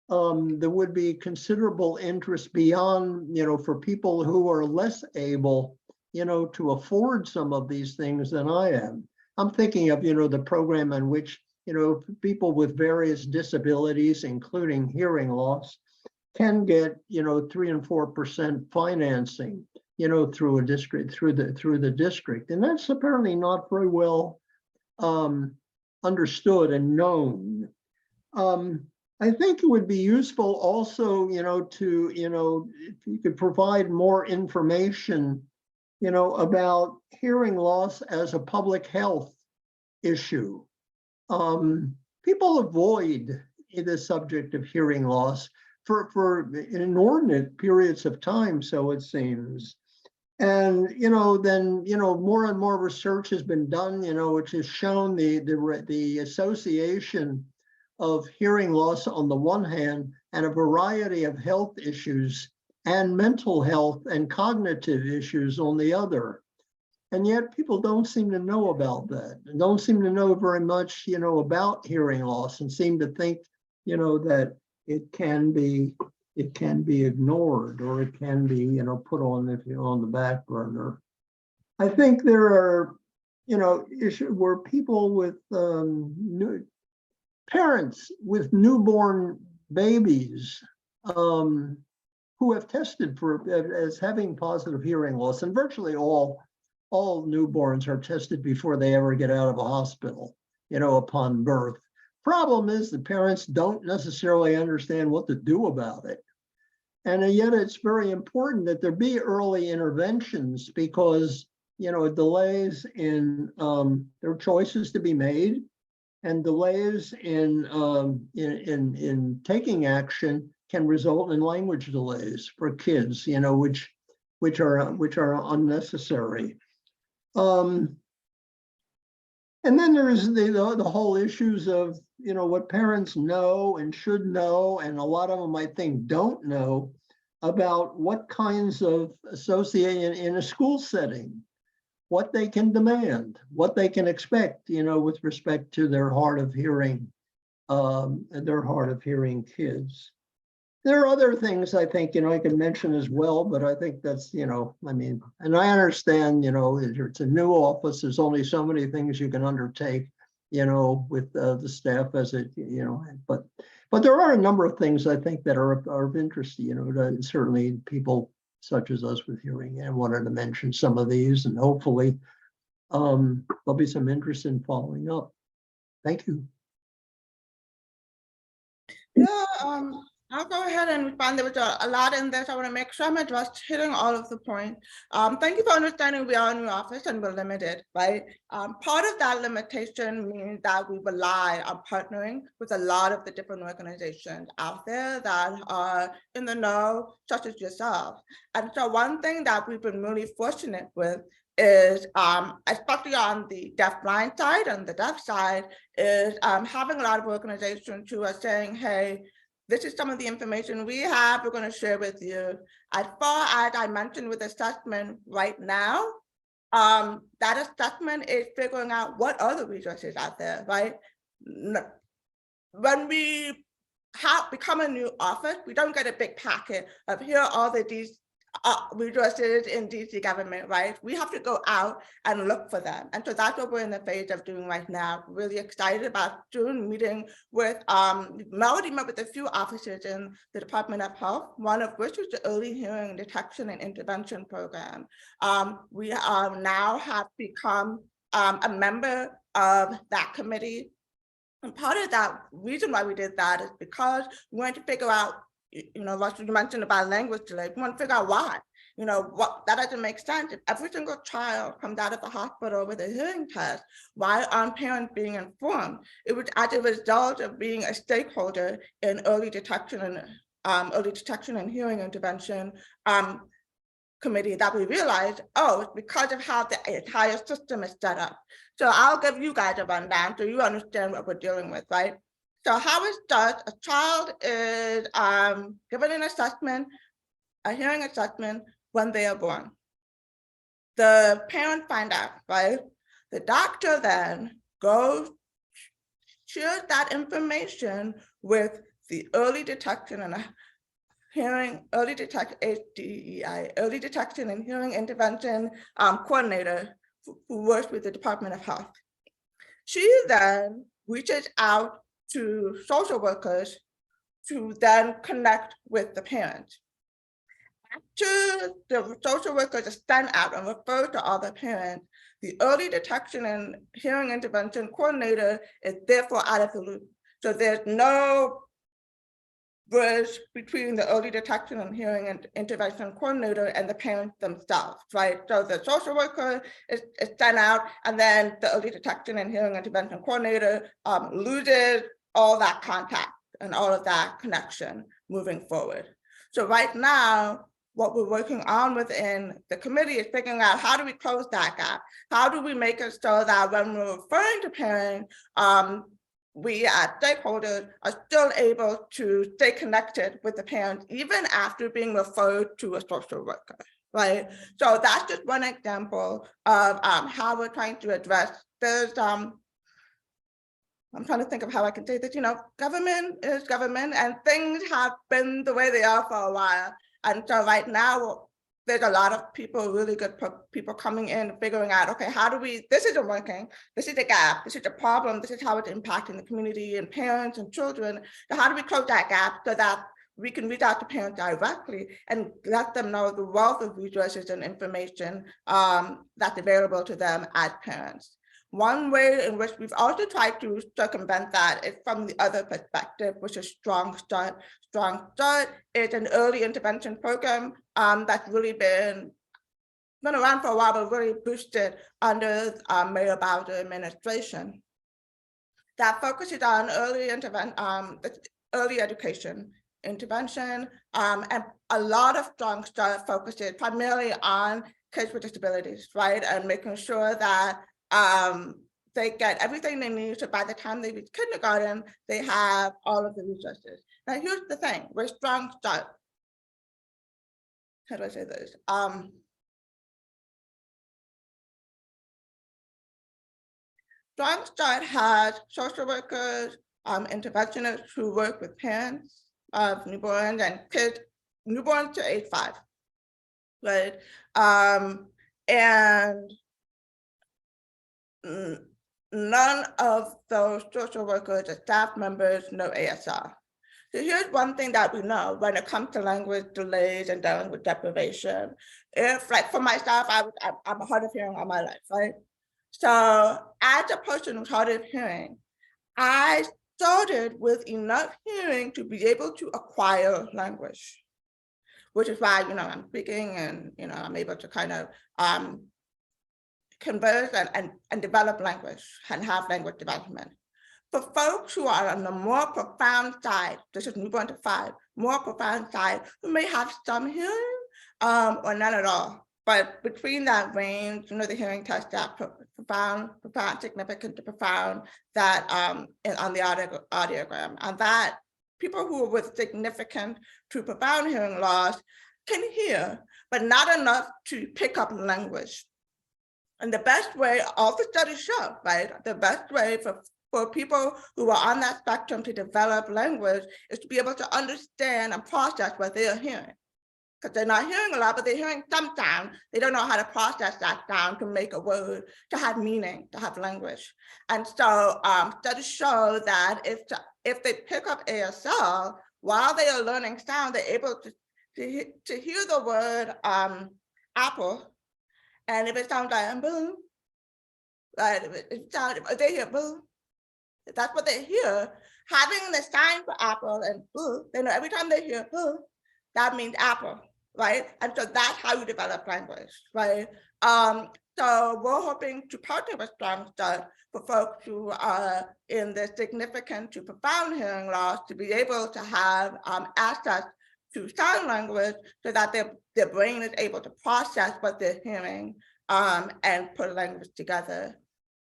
there would be considerable interest beyond, for people who are less able, to afford some of these things than I am. I'm thinking of, the program in which, people with various disabilities, including hearing loss, can get, 3 and 4% financing, through a district, through the district. And that's apparently not very well understood and known. I think it would be useful also, to, if you could provide more information, about hearing loss as a public health issue. People avoid the subject of hearing loss for inordinate periods of time, so it seems. And, then, more and more research has been done, which has shown the association of hearing loss on the one hand and a variety of health issues and mental health and cognitive issues on the other. And yet people don't seem to know about that and don't seem to know very much, about hearing loss, and seem to think, that it can be ignored, or it can be, put on the back burner. I think there are, issues where people with parents with newborn babies who have tested as having positive hearing loss, and virtually all newborns are tested before they ever get out of a hospital, upon birth. Problem is the parents don't necessarily understand what to do about it. And yet it's very important that there be early interventions, because, delays in there are choices to be made, and delays in taking action can result in language delays for kids, which are unnecessary. And then there's the whole issues of, what parents know and should know, and a lot of them, I think, don't know about what kinds of association in a school setting, what they can demand, what they can expect, with respect to their hard of hearing kids. There are other things I think, I can mention as well, but I think that's, and I understand, it's a new office, there's only so many things you can undertake, with the staff as it, but there are a number of things I think that are of interest, to certainly people such as us with hearing. I wanted to mention some of these, and hopefully there'll be some interest in following up. Thank you. Yeah, I'll go ahead and respond. There was a lot in this. I want to make sure I'm just hitting all of the points. Thank you for understanding we are in the office and we're limited, right? Part of that limitation means that we rely on partnering with a lot of the different organizations out there that are in the know, such as yourself. And so one thing that we've been really fortunate with is, especially on the deaf-blind side and the deaf side, is having a lot of organizations who are saying, hey, this is some of the information we have, we're going to share with you. As far as I mentioned with assessment right now, that assessment is figuring out what other resources out there, right? When we become a new office, we don't get a big packet of here are all the resources in DC government, right? We have to go out and look for them. And so that's what we're in the phase of doing right now. Really excited about doing a meeting with, Melody met with a few officers in the Department of Health, one of which is the Early Hearing Detection and Intervention Program. We now have become a member of that committee. And part of that reason why we did that is because we wanted to figure out, what you mentioned about language delay, we want to figure out why. What that doesn't make sense. If every single child comes out of the hospital with a hearing test, why aren't parents being informed? It was as a result of being a stakeholder in early detection and hearing intervention committee that we realized, oh, it's because of how the entire system is set up. So I'll give you guys a rundown so you understand what we're dealing with, right? So how it starts, a child is given an assessment, a hearing assessment when they are born. The parents find out, right? The doctor then shares that information with the early detection and early detection and hearing intervention coordinator who works with the Department of Health. She then reaches out to social workers to then connect with the parents. After the social workers are sent out and referred to all the parents, the early detection and hearing intervention coordinator is therefore out of the loop. So there's no bridge between the early detection and hearing and intervention coordinator and the parents themselves, right? So the social worker is sent out, and then the early detection and hearing intervention coordinator loses all that contact and all of that connection moving forward. So right now, what we're working on within the committee is figuring out how do we close that gap? How do we make it so that when we're referring to parents, we as stakeholders are still able to stay connected with the parents even after being referred to a social worker, right? So that's just one example of how we're trying to address. There's, I'm trying to think of how I can say this, government is government and things have been the way they are for a while. And so right now, there's a lot of people, really good people coming in, figuring out, okay, how do we, this isn't working, this is a gap, this is a problem, this is how it's impacting the community and parents and children. So how do we close that gap so that we can reach out to parents directly and let them know the wealth of resources and information that's available to them as parents. One way in which we've also tried to circumvent that is from the other perspective, which is Strong Start. Strong Start is an early intervention program that's really been around for a while, but really boosted under Mayor Bowser administration. That focuses on early education intervention, and a lot of Strong Start focuses primarily on kids with disabilities, right? And making sure that they get everything they need, so by the time they reach kindergarten, they have all of the resources. Now, here's the thing with Strong Start. How do I say this? Strong Start has social workers, interventionists who work with parents of newborns and kids, newborns to age 5, right? And none of those social workers or staff members know ASL. So here's one thing that we know when it comes to language delays and dealing with deprivation. If, like for myself, I'm hard of hearing all my life, right? So as a person who's hard of hearing, I started with enough hearing to be able to acquire language, which is why, I'm speaking and, I'm able to kind of converse and develop language and have language development. For folks who are on the more profound side, this is newborn to 5, more profound side, who may have some hearing or none at all. But between that range, the hearing test that profound, significant to profound, that on the audiogram, and that people who are with significant to profound hearing loss can hear, but not enough to pick up language. And the best way, all the studies show, right, the best way for people who are on that spectrum to develop language is to be able to understand and process what they are hearing. Because they're not hearing a lot, but they're hearing some sound. They don't know how to process that sound to make a word, to have meaning, to have language. And so studies show that if they pick up ASL, while they are learning sound, they're able to hear the word apple. And if it sounds like boom, right, if they hear boom, if that's what they hear, having the sign for apple and boom, they know every time they hear boom, that means apple, right? And so that's how you develop language, right? So we're hoping to partner with Strong Start for folks who are in the significant to profound hearing loss to be able to have access to sign language so that their brain is able to process what they're hearing and put language together.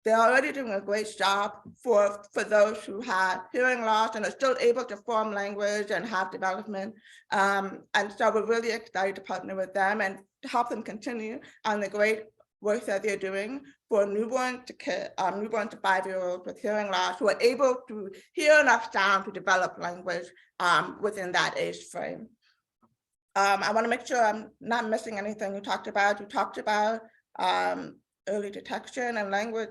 They're already doing a great job for those who have hearing loss and are still able to form language and have development. And so we're really excited to partner with them and to help them continue on the great work that they're doing for newborn to 5-year-olds with hearing loss who are able to hear enough sound to develop language within that age frame. I want to make sure I'm not missing anything you talked about. You talked about early detection and language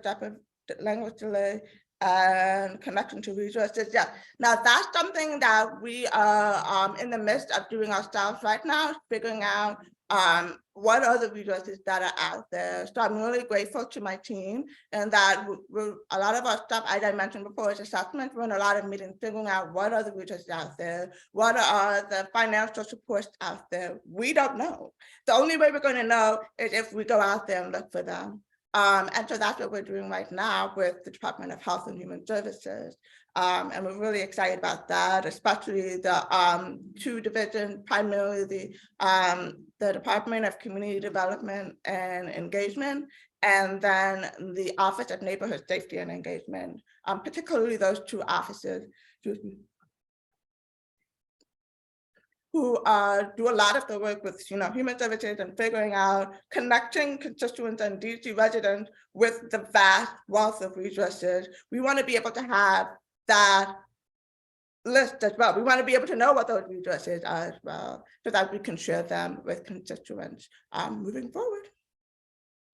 delay and connection to resources. Yeah, now that's something that we are in the midst of doing ourselves right now, figuring out what are the resources that are out there. So I'm really grateful to my team and that a lot of our stuff, as I mentioned before, is assessment. We're in a lot of meetings figuring out what are the resources out there, what are the financial supports out there. We don't know. The only way we're going to know is if we go out there and look for them. And so that's what we're doing right now with the Department of Health and Human Services. And we're really excited about that, especially the two divisions, primarily the Department of Community Development and Engagement, and then the Office of Neighborhood Safety and Engagement, particularly those two offices who do a lot of the work with human services and figuring out connecting constituents and DC residents with the vast wealth of resources. We want to be able to have that list as well. We want to be able to know what those resources are as well, so that we can share them with constituents moving forward.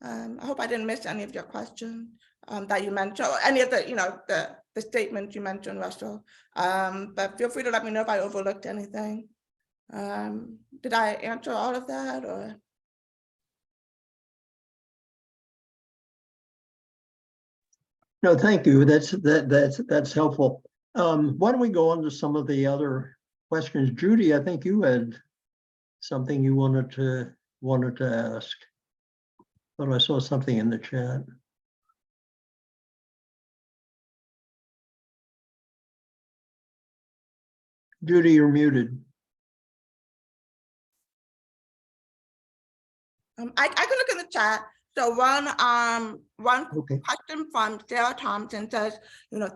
I hope I didn't miss any of your questions that you mentioned, or any of the statements you mentioned, Russell. But feel free to let me know if I overlooked anything. Did I answer all of that, or? No, thank you. That's helpful. Why don't we go on to some of the other questions? Judy, I think you had something you wanted to ask. But I saw something in the chat. Judy, you're muted. I can look in the chat. So one Okay. question from Sarah Thompson says,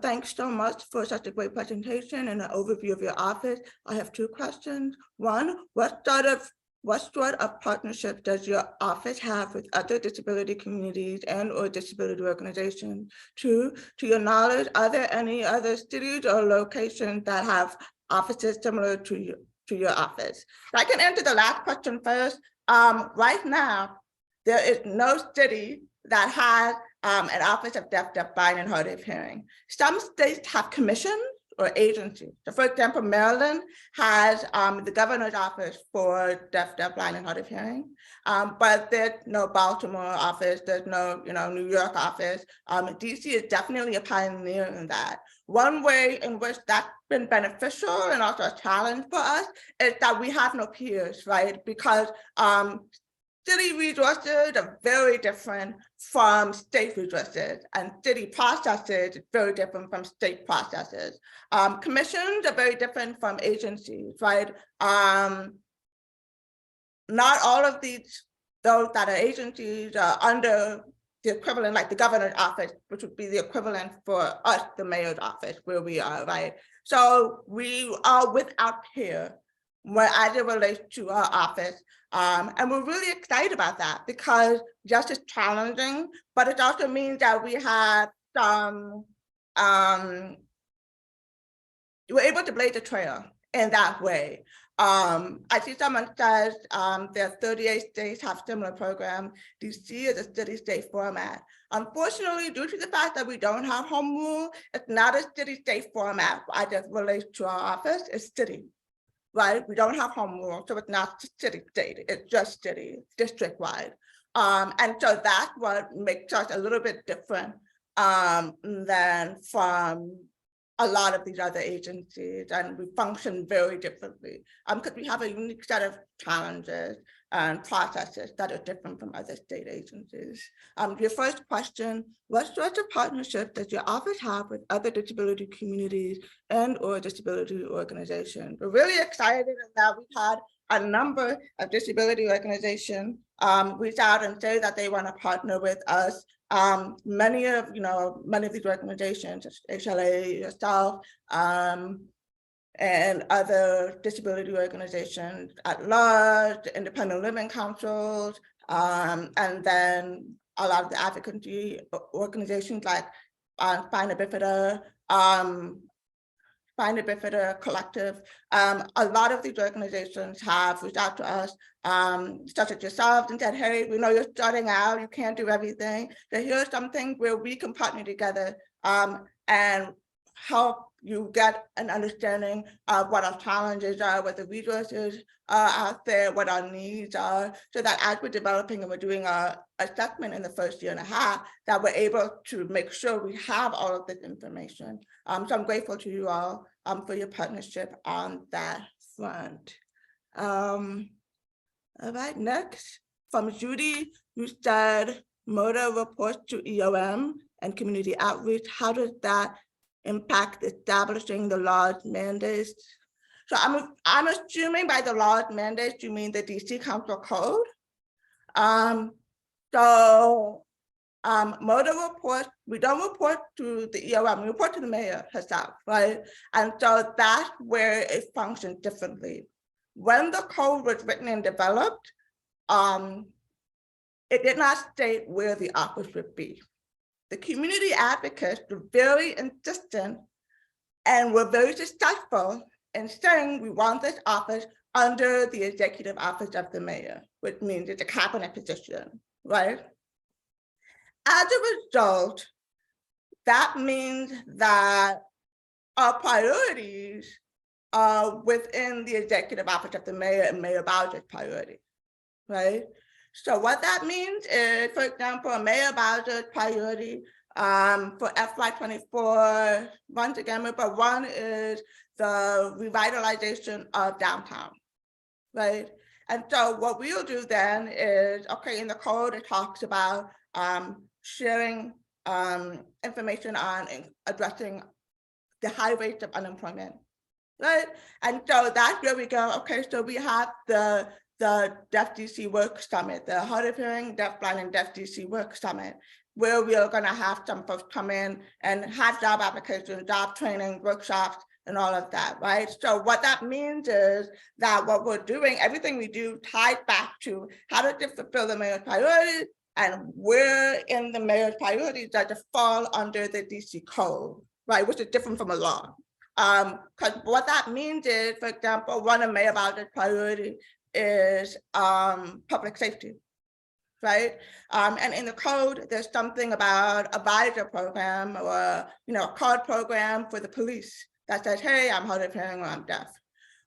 thanks so much for such a great presentation and an overview of your office. I have two questions. One, what sort of partnership does your office have with other disability communities and or disability organizations? Two, to your knowledge, are there any other cities or locations that have offices similar to your office? So I can answer the last question first. Right now, there is no city that has an Office of Deaf, Blind, and Hard of Hearing. Some states have commissions or agencies. So for example, Maryland has the governor's office for deaf, blind, and hard of hearing, but there's no Baltimore office, there's no New York office. DC is definitely a pioneer in that. One way in which that's been beneficial and also a challenge for us is that we have no peers, right? Because city resources are very different from state resources, and city processes are very different from state processes. Commissions are very different from agencies, right? Not all of those that are agencies are under the equivalent, like the governor's office, which would be the equivalent for us, the mayor's office, where we are, right? So we are without peer. as it relates to our office. And we're really excited about that because just it's challenging, but it also means that we have some, we're able to blaze the trail in that way. I see someone says there are 38 states have similar programs. DC is a city state format. Unfortunately, due to the fact that we don't have home rule, it's not a city state format as it relates to our office, it's city. Right, we don't have home rule, so it's not city state, it's just city, district wide. And so that's what makes us a little bit different than from a lot of these other agencies, and we function very differently because we have a unique set of challenges and processes that are different from other state agencies. Your first question, what sorts of partnerships does your office have with other disability communities and or disability organizations? We're really excited that we've had a number of disability organizations reach out and say that they want to partner with us. Many of these organizations, HLA, yourself, and other disability organizations at large, independent living councils, and then a lot of the advocacy organizations like Spina Bifida Collective. A lot of these organizations have reached out to us, such as yourselves, and said, hey, we know you're starting out, you can't do everything. So here's something where we can partner together and help you get an understanding of what our challenges are, what the resources are out there, what our needs are, so that as we're developing and we're doing our assessment in the first year and a half, that we're able to make sure we have all of this information. So I'm grateful to you all for your partnership on that front. All right, next, from Judy, you said MODDHH reports to EOM and community outreach. How does that impact establishing the laws mandates? So I'm assuming by the laws mandates, you mean the DC Council Code. MODDHH reports, we don't report to the EOM, we report to the mayor herself, right? And so that's where it functions differently. When the code was written and developed, it did not state where the office would be. The community advocates were very insistent and were very successful in saying we want this office under the executive office of the mayor, which means it's a cabinet position, right? As a result, that means that our priorities are within the executive office of the mayor and Mayor Bowser's priority, right? So what that means is, for example, Mayor Bowser's priority for FY24, once again, but one is the revitalization of downtown, right? And so what we'll do then is, okay, in the code, it talks about sharing information on addressing the high rates of unemployment, right? And so that's where we go, okay, so we have the Deaf DC Work Summit, the Hard of Hearing, Deaf, Blind, and Deaf DC Work Summit, where we are going to have some folks come in and have job applications, job training, workshops, and all of that, right? So what that means is that what we're doing, everything we do ties back to how to fulfill the mayor's priorities and where in the mayor's priorities that to fall under the DC code, right? Which is different from a law. Because what that means is, for example, one of Mayor Bowser's priorities is public safety, right? And in the code, there's something about advisor program or a card program for the police that says, hey, I'm hard of hearing or I'm deaf.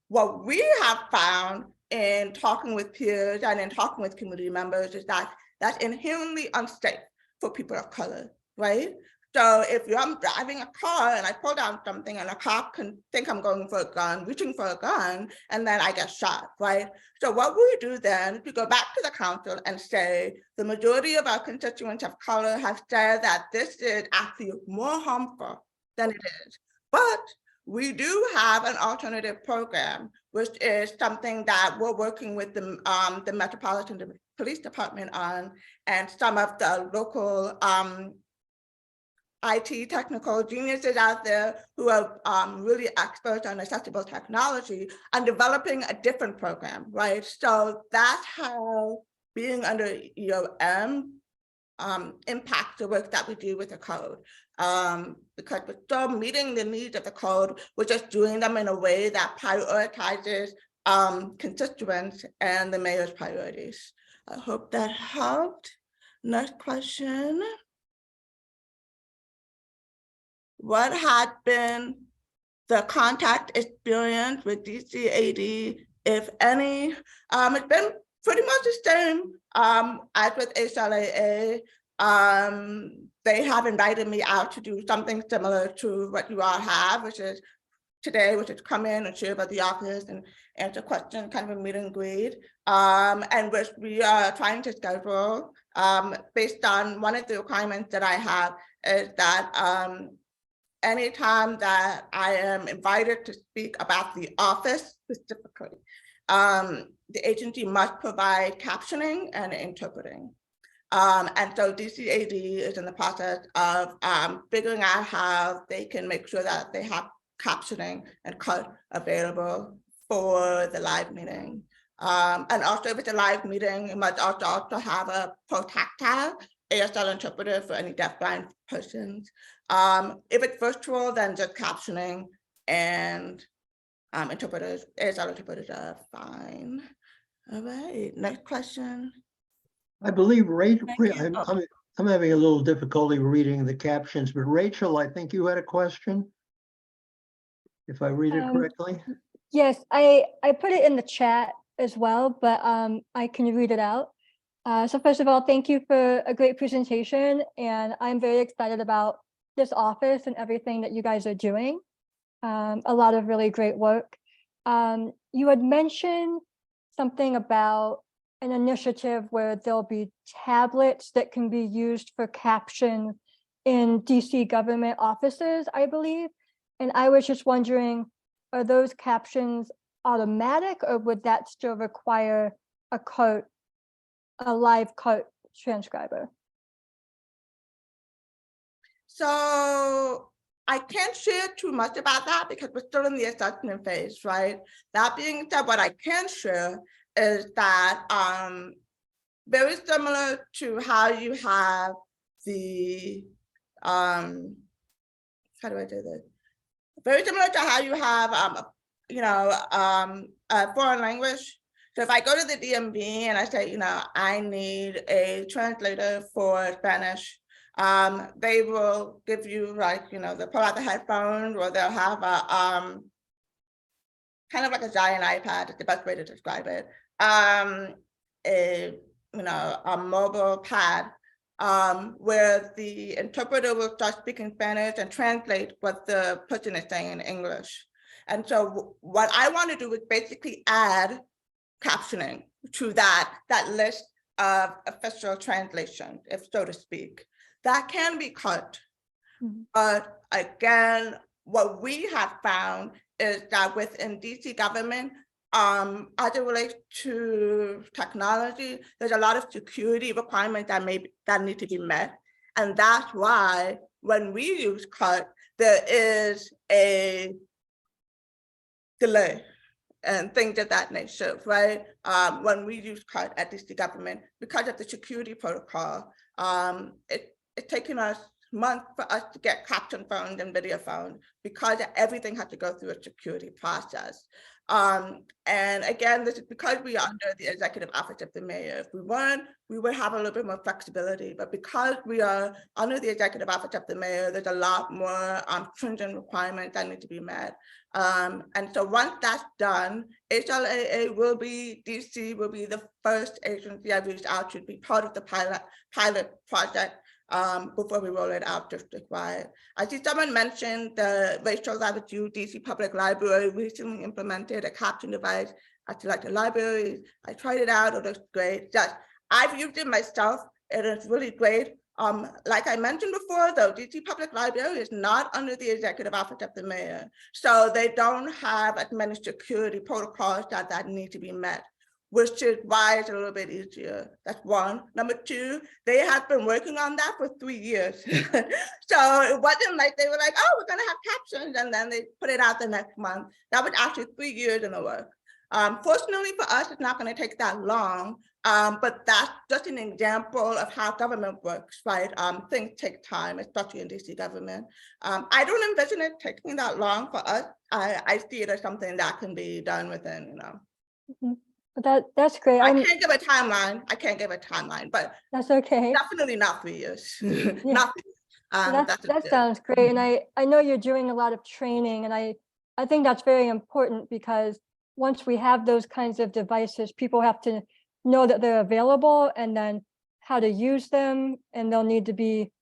What we have found in talking with peers and in talking with community members is that that's inherently unsafe for people of color, right? So if I'm driving a car and I pull down something and a cop can think I'm going for a gun, reaching for a gun, and then I get shot, right? So what we do then is we go back to the council and say, the majority of our constituents of color have said that this is actually more harmful than it is. But we do have an alternative program, which is something that we're working with the Metropolitan Police Department on, and some of the local IT technical geniuses out there who are really experts on accessible technology and developing a different program, right? So that's how being under EOM impacts the work that we do with the code. Because we're still meeting the needs of the code, we're just doing them in a way that prioritizes constituents and the mayor's priorities. I hope that helped. Next question. What had been the contact experience with DCAD, if any? It's been pretty much the same as with HLAA. They have invited me out to do something similar to what you all have, which is today, which is come in and share about the office and answer questions, kind of a meet and greet. And which we are trying to schedule based on one of the requirements that I have is that anytime that I am invited to speak about the office specifically, the agency must provide captioning and interpreting. And so DCAD is in the process of figuring out how they can make sure that they have captioning and cut available for the live meeting. And also with the live meeting, it must also have a pro-tactile ASL interpreter for any deafblind persons. If it's virtual, then just captioning and interpreters, ASL interpreters are fine. All right, next question. I believe Rachel, Thank you. I'm having a little difficulty reading the captions, but Rachel, I think you had a question. If I read it correctly. Yes, I put it in the chat as well, but I can read it out. So first of all, thank you for a great presentation, and I'm very excited about this office and everything that you guys are doing. A lot of really great work. You had mentioned something about an initiative where there'll be tablets that can be used for caption in DC government offices, I believe. And I was just wondering, are those captions automatic, or would that still require a live code transcriber? So I can't share too much about that because we're still in the assessment phase, right? That being said, what I can share is that very similar to how you have the, how do I do this? Very similar to how you have, a foreign language. So if I go to the DMV and I say, I need a translator for Spanish, they will give you like, they'll pull out the headphones, or they'll have a kind of like a giant iPad, is the best way to describe it. A mobile pad where the interpreter will start speaking Spanish and translate what the person is saying in English. And so what I want to do is basically add captioning to that list of official translation, if so to speak. That can be cut. Mm-hmm. But again, what we have found is that within DC government, as it relates to technology, there's a lot of security requirements that need to be met. And that's why when we use cut, there is a delay and things of that nature, right? When we use cut at DC government, because of the security protocol, it's taken us months for us to get caption phones and video phones because everything has to go through a security process. And again, this is because we are under the executive office of the mayor. If we weren't, we would have a little bit more flexibility, but because we are under the executive office of the mayor, there's a lot more stringent requirements that need to be met. And so once that's done, HLAA DC will be the first agency I reached out to be part of the pilot project before we roll it out district-wide. I see someone mentioned the Rachel Lavitue DC Public Library recently implemented a caption device at selected libraries. I tried it out, it looks great. I've used it myself, and it's really great. Like I mentioned before, though, DC Public Library is not under the executive office of the mayor, so they don't have as many security protocols that need to be met. which is why it's a little bit easier. That's one. Number two, they have been working on that for 3 years. So it wasn't like they were like, oh, we're gonna have captions, and then they put it out the next month. That was actually 3 years in the work. Fortunately for us, it's not gonna take that long, but that's just an example of how government works, right? Things take time, especially in DC government. I don't envision it taking that long for us. I see it as something that can be done within, you know. Mhm. That's great. I can't give a timeline. I can't give a timeline, but That's okay. definitely not 3 years. Not 3 years. Well, That's that sounds great. And I know you're doing a lot of training, and I think that's very important, because once we have those kinds of devices, people have to know that they're available and then how to use them. And they'll need to be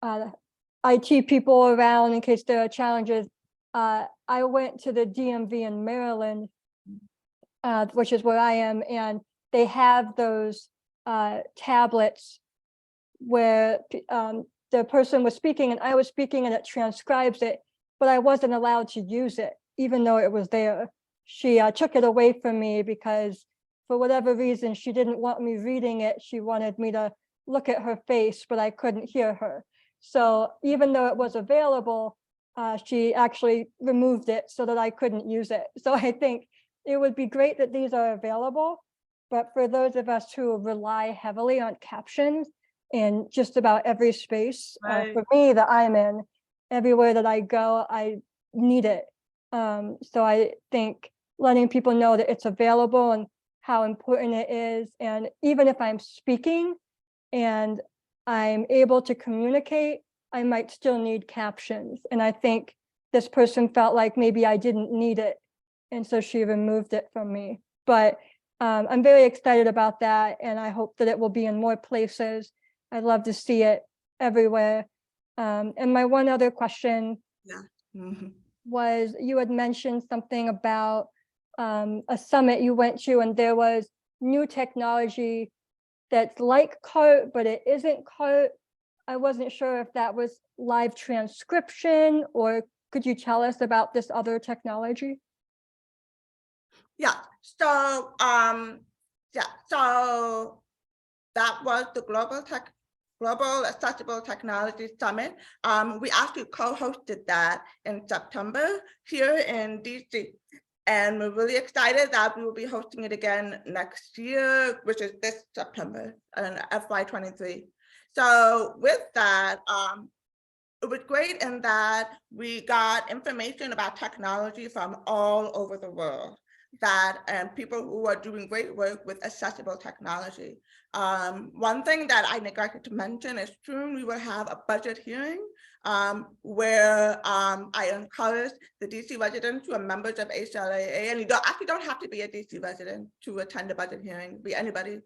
IT people around in case there are challenges. I went to the DMV in Maryland, which is where I am, and they have those tablets where the person was speaking and I was speaking, and it transcribes it, but I wasn't allowed to use it, even though it was there. She took it away from me because for whatever reason, she didn't want me reading it. She wanted me to look at her face, but I couldn't hear her. So even though it was available, she actually removed it so that I couldn't use it. So I think it would be great that these are available, but for those of us who rely heavily on captions in just about every space, for me that I'm in, everywhere that I go, I need it. So I think letting people know that it's available and how important it is. And even if I'm speaking and I'm able to communicate, I might still need captions. And I think this person felt like maybe I didn't need it, and so she removed it from me. But I'm very excited about that, and I hope that it will be in more places. I'd love to see it everywhere. And my one other question was, you had mentioned something about a summit you went to, and there was new technology that's like CART, but it isn't CART. I wasn't sure if that was live transcription, or could you tell us about this other technology? Yeah, so so that was the Global Accessible Technology Summit. We actually co-hosted that in September here in DC. And we're really excited that we will be hosting it again next year, which is this September in FY23. So with that, it was great in that we got information about technology from all over the world, and people who are doing great work with accessible technology. One thing that I neglected to mention is soon we will have a budget hearing where I encourage the DC residents who are members of HLAA, and you actually don't have to be a DC resident to attend the budget hearing, be anybody,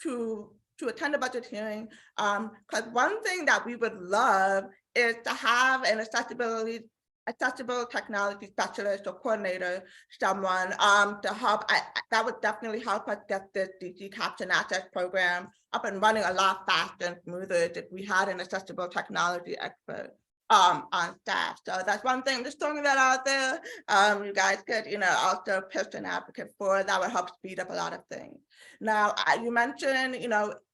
to attend a budget hearing, because one thing that we would love is to have an accessible technology specialist or coordinator, someone to help. That would definitely help us get this DC Caption Access program up and running a lot faster and smoother if we had an accessible technology expert on staff. So that's one thing, just throwing that out there. You guys could, also pitch an advocate for that would help speed up a lot of things. Now, you mentioned,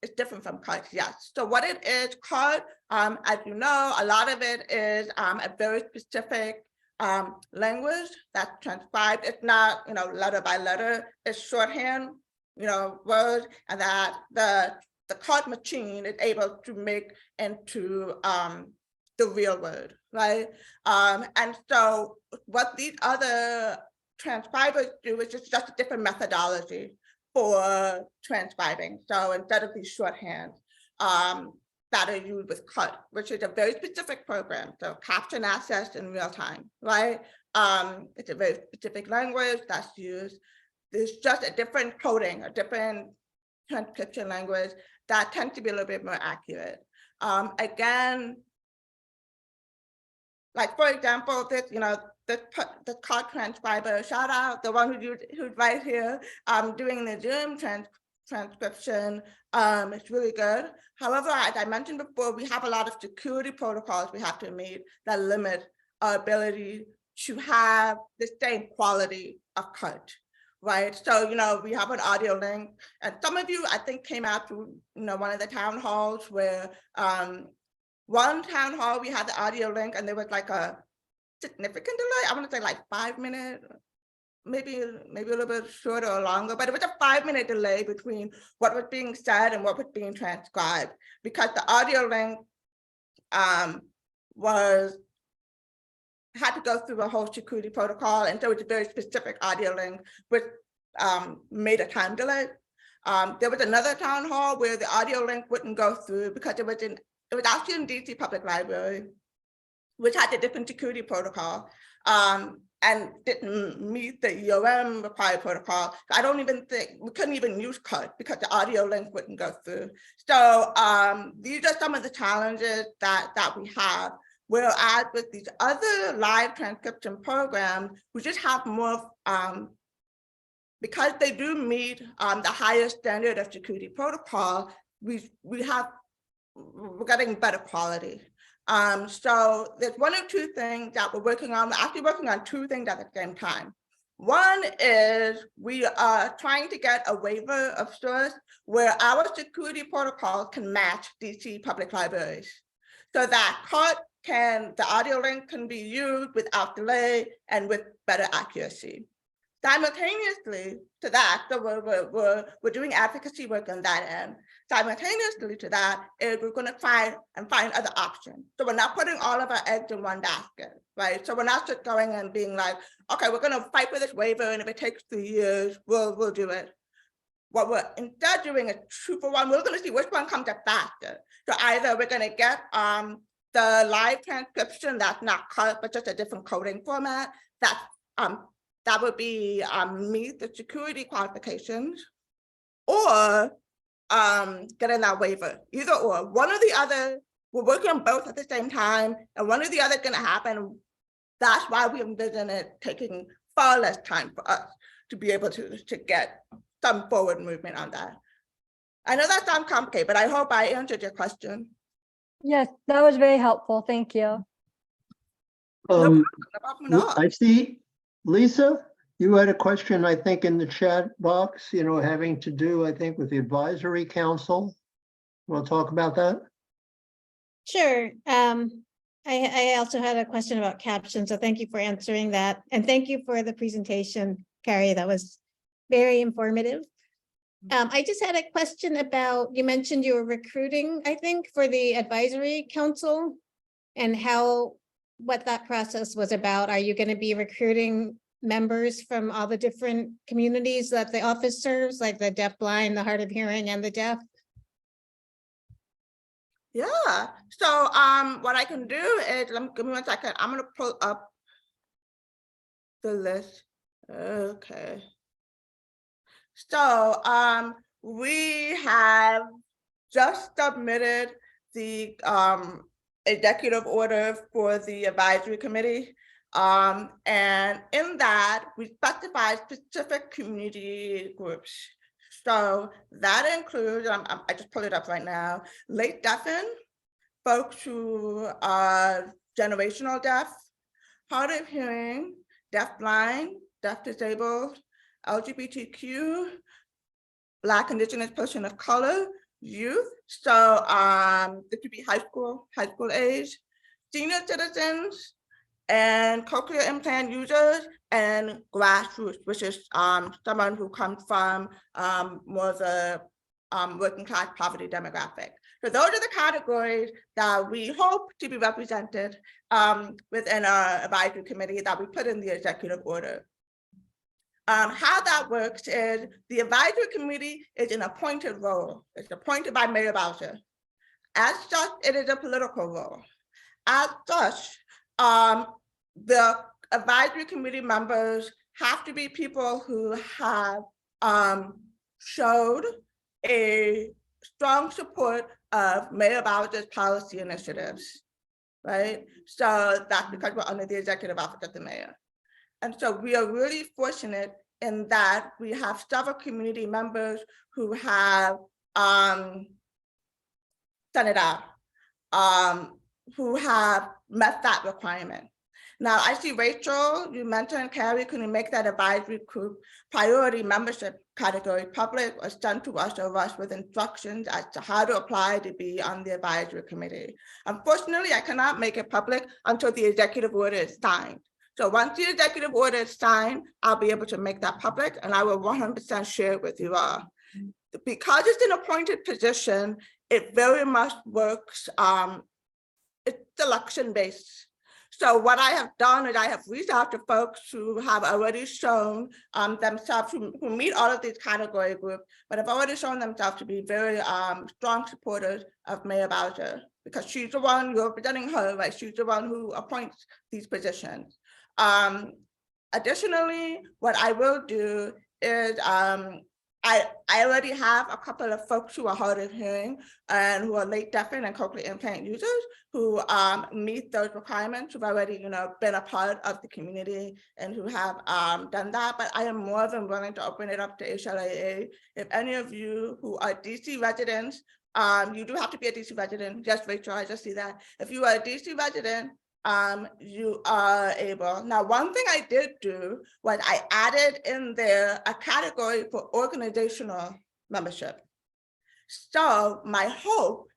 it's different from CART, yes. So what it is, CART, as you know, a lot of it is a very specific language that's transcribed. It's not, letter by letter, it's shorthand, words, and that the CART machine is able to make into the real word, right? And so what these other transcribers do is just a different methodology for transcribing. So instead of these shorthands that are used with CART, which is a very specific program, so caption access in real time, right? It's a very specific language that's used. There's just a different coding, a different transcription language that tends to be a little bit more accurate. Again, like for example, this, the CART transcriber, shout out the one who's right here, doing the Zoom transcription. It's really good. However, as I mentioned before, we have a lot of security protocols we have to meet that limit our ability to have the same quality of CART, right? So, we have an audio link, and some of you, I think, came out to, one of the town halls where one town hall, we had the audio link, and there was like a significant delay. I want to say like 5 minutes, maybe a little bit shorter or longer, but it was a 5-minute delay between what was being said and what was being transcribed, because the audio link had to go through a whole security protocol, and so it's a very specific audio link, which made a time delay. There was another town hall where the audio link wouldn't go through because it was actually in DC Public Library, which had a different security protocol, and didn't meet the EOM required protocol. So I don't even think we couldn't even use CUT because the audio link wouldn't go through. So these are some of the challenges that we have. Whereas with these other live transcription programs, we just have more, because they do meet the highest standard of security protocol, we're getting better quality. So there's one or two things that we're working on. We're actually working on two things at the same time. One is we are trying to get a waiver of sorts where our security protocols can match DC public libraries, so that the audio link can be used without delay and with better accuracy. Simultaneously to that, so we're doing advocacy work on that end. Simultaneously to that is we're going to try and find other options. So we're not putting all of our eggs in one basket, right? So we're not just going and being like, okay, we're going to fight for this waiver, and if it takes 3 years, we'll do it. What we're instead doing is 2 for 1. We're going to see which one comes up faster. So either we're going to get the live transcription that's not cut, but just a different coding format that would be meet the security qualifications, or getting that waiver. Either or, one or the other. We're working on both at the same time, and one or the other is going to happen. That's why we envision it taking far less time for us to be able to get some forward movement on that. I know that sounds complicated, but I hope I answered your question. Yes, that was very helpful. Thank you. I see, Lisa, you had a question, I think, in the chat box, having to do, I think, with the advisory council. Want to talk about that? Sure. I also had a question about captions, so thank you for answering that. And thank you for the presentation, Kari. That was very informative. I just had a question about, you mentioned you were recruiting, I think, for the advisory council, and what that process was about. Are you going to be recruiting members from all the different communities that the office serves, like the deaf, blind, the hard of hearing, and the deaf? Yeah. So what I can do is, give me 1 second. I'm going to pull up the list. Okay. So we have just submitted the executive order for the advisory committee. And in that, we specify specific community groups. So that includes, I just pulled it up right now, late deafened, folks who are generational deaf, hard of hearing, deaf blind, deaf disabled, LGBTQ, Black, Indigenous, person of color, youth. So this would be high school age, senior citizens, and cochlear implant users, and grassroots, which is someone who comes from more of the working class poverty demographic. So those are the categories that we hope to be represented within our advisory committee that we put in the executive order. How that works is the advisory committee is an appointed role. It's appointed by Mayor Bowser. As such, it is a political role. As such, the advisory committee members have to be people who have showed a strong support of Mayor Bowser's policy initiatives, right? So that's because we're under the executive office of the mayor. And so we are really fortunate in that we have several community members who have done it out, who have met that requirement. Now, I see Rachel, you mentioned Kari, can you make that advisory group priority membership category public or sent to us or us with instructions as to how to apply to be on the advisory committee? Unfortunately, I cannot make it public until the executive order is signed. So once the executive order is signed, I'll be able to make that public and I will 100% share it with you all. Because it's an appointed position, it very much works, it's election based. So what I have done is I have reached out to folks who have already shown themselves, who meet all of these category groups, but have already shown themselves to be very strong supporters of Mayor Bowser, because she's the one, you're representing her, right? She's the one who appoints these positions. Additionally, what I will do is I already have a couple of folks who are hard of hearing and who are late deafened and cochlear implant users who meet those requirements, who've already, been a part of the community and who have done that. But I am more than willing to open it up to HLAA. If any of you who are DC residents, you do have to be a DC resident. Yes, Rachel, I just see that. If you are a DC resident, you are able. Now, one thing I did do was I added in there a category for organizational membership. So my hope,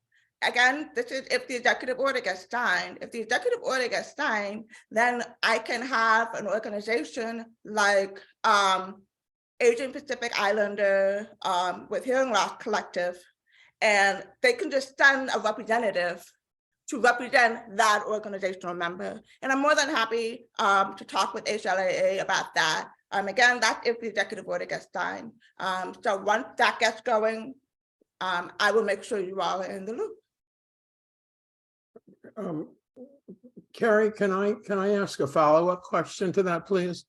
again, this is if the executive order gets signed. If the executive order gets signed, then I can have an organization like Asian Pacific Islander with Hearing Loss Collective, and they can just send a representative to represent that organizational member. And I'm more than happy to talk with HLAA about that. Again, that's if the executive order gets signed. So once that gets going, I will make sure you all are in the loop. Kari, can I ask a follow-up question to that, please?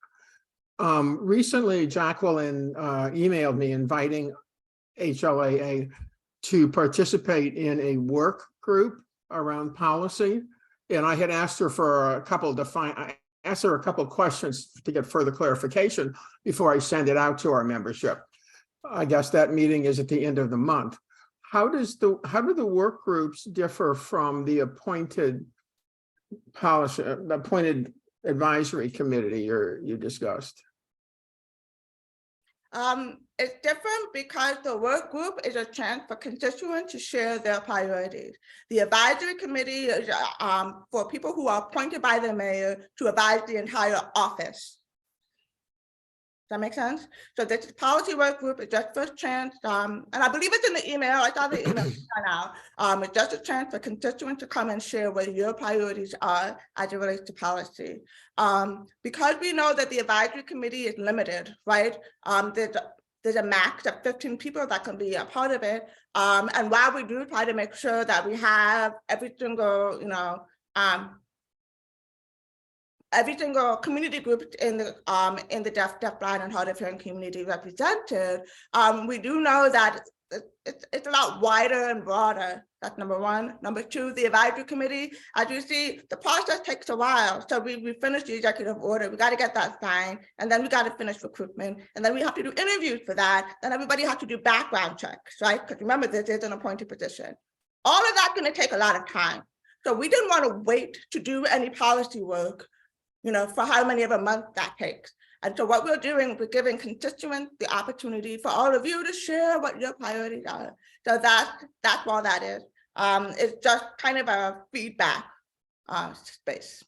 Recently, Jacqueline emailed me inviting HLAA to participate in a work group around policy, and I had asked her for a couple questions to get further clarification before I send it out to our membership. I guess that meeting is at the end of the month. How do the work groups differ from the appointed advisory committee you discussed? It's different because the work group is a chance for constituents to share their priorities. The advisory committee is for people who are appointed by the mayor to advise the entire office. Does that make sense? So this policy work group is just for a chance, and I believe it's in the email. I saw the email now. It's just a chance for constituents to come and share what your priorities are as it relates to policy. Because we know that the advisory committee is limited, right? There's a max of 15 people that can be a part of it. And while we do try to make sure that we have every single, every single community group in the deaf, blind, and hard of hearing community represented, we do know that it's a lot wider and broader. That's number one. Number two, the advisory committee, as you see, the process takes a while. So we finished the executive order, we got to get that signed, and then we got to finish recruitment, and then we have to do interviews for that. Then everybody has to do background checks, right? Because remember, this is an appointed position. All of that's going to take a lot of time. So we didn't want to wait to do any policy work, for how many of a month that takes. And so what we're doing, we're giving constituents the opportunity for all of you to share what your priorities are. So that's all that is. It's just kind of a feedback space.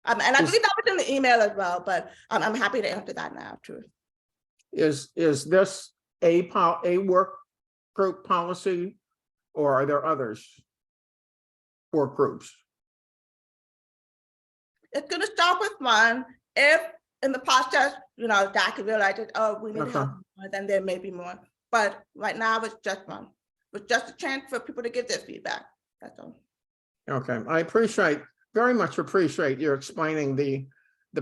And I believe that was in the email as well, but I'm happy to answer that now too. Is this a work group policy, or are there others? Work groups? It's going to start with one. If in the process, that could realize that, oh, we need help more, then there may be more. But right now it's just one. It's just a chance for people to give their feedback. That's all. Okay, I very much appreciate you explaining the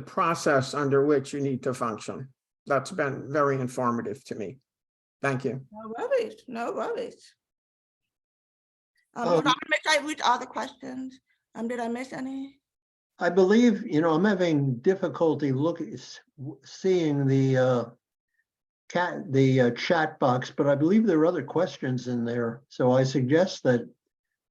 process under which you need to function. That's been very informative to me. Thank you. No worries, no worries. I'm trying to make sure I read all the questions. Did I miss any? I believe, I'm having difficulty seeing the chat box, but I believe there are other questions in there. So I suggest that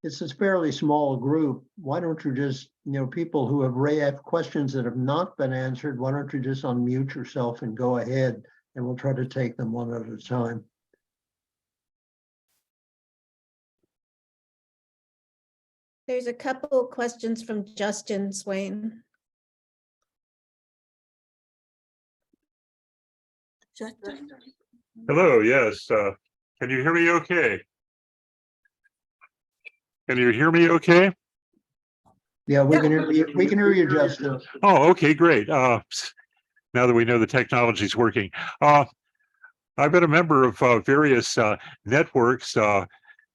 it's a fairly small group. Why don't you just, people who have questions that have not been answered, why don't you just unmute yourself and go ahead, and we'll try to take them one at a time. There's a couple questions from Justin Swain. Justin? Hello, yes. Can you hear me okay? Can you hear me okay? Yeah, we can hear you. We can hear you, Justin. Oh, okay, great. Now that we know the technology is working. I've been a member of various networks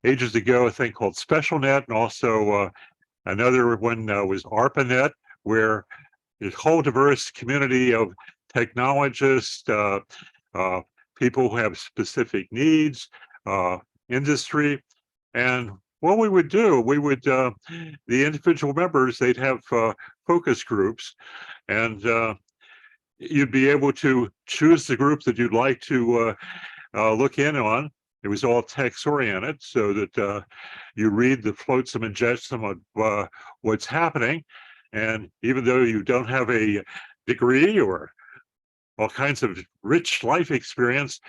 ages ago, a thing called SpecialNet, and also another one was ARPANET, where this whole diverse community of technologists, people who have specific needs, industry. And what we would do, the individual members, they'd have focus groups, and you'd be able to choose the group that you'd like to look in on. It was all text oriented, so that you read the flotsam and jetsam of what's happening. And even though you don't have a degree or all kinds of rich life experience,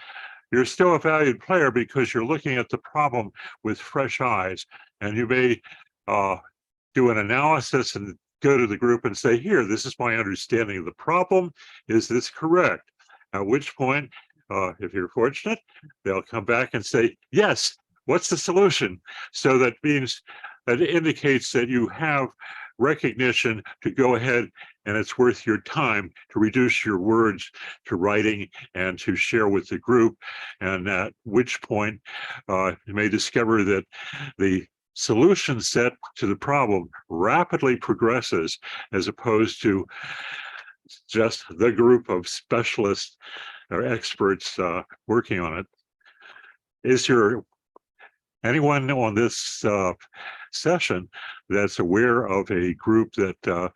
you're still a valued player because you're looking at the problem with fresh eyes. And you may do an analysis and go to the group and say, here, this is my understanding of the problem. Is this correct? At which point, if you're fortunate, they'll come back and say, yes, what's the solution? So that means that indicates that you have recognition to go ahead, and it's worth your time to reduce your words to writing and to share with the group. And at which point you may discover that the solution set to the problem rapidly progresses, as opposed to just the group of specialists or experts working on it. Is there anyone on this session that's aware of a group that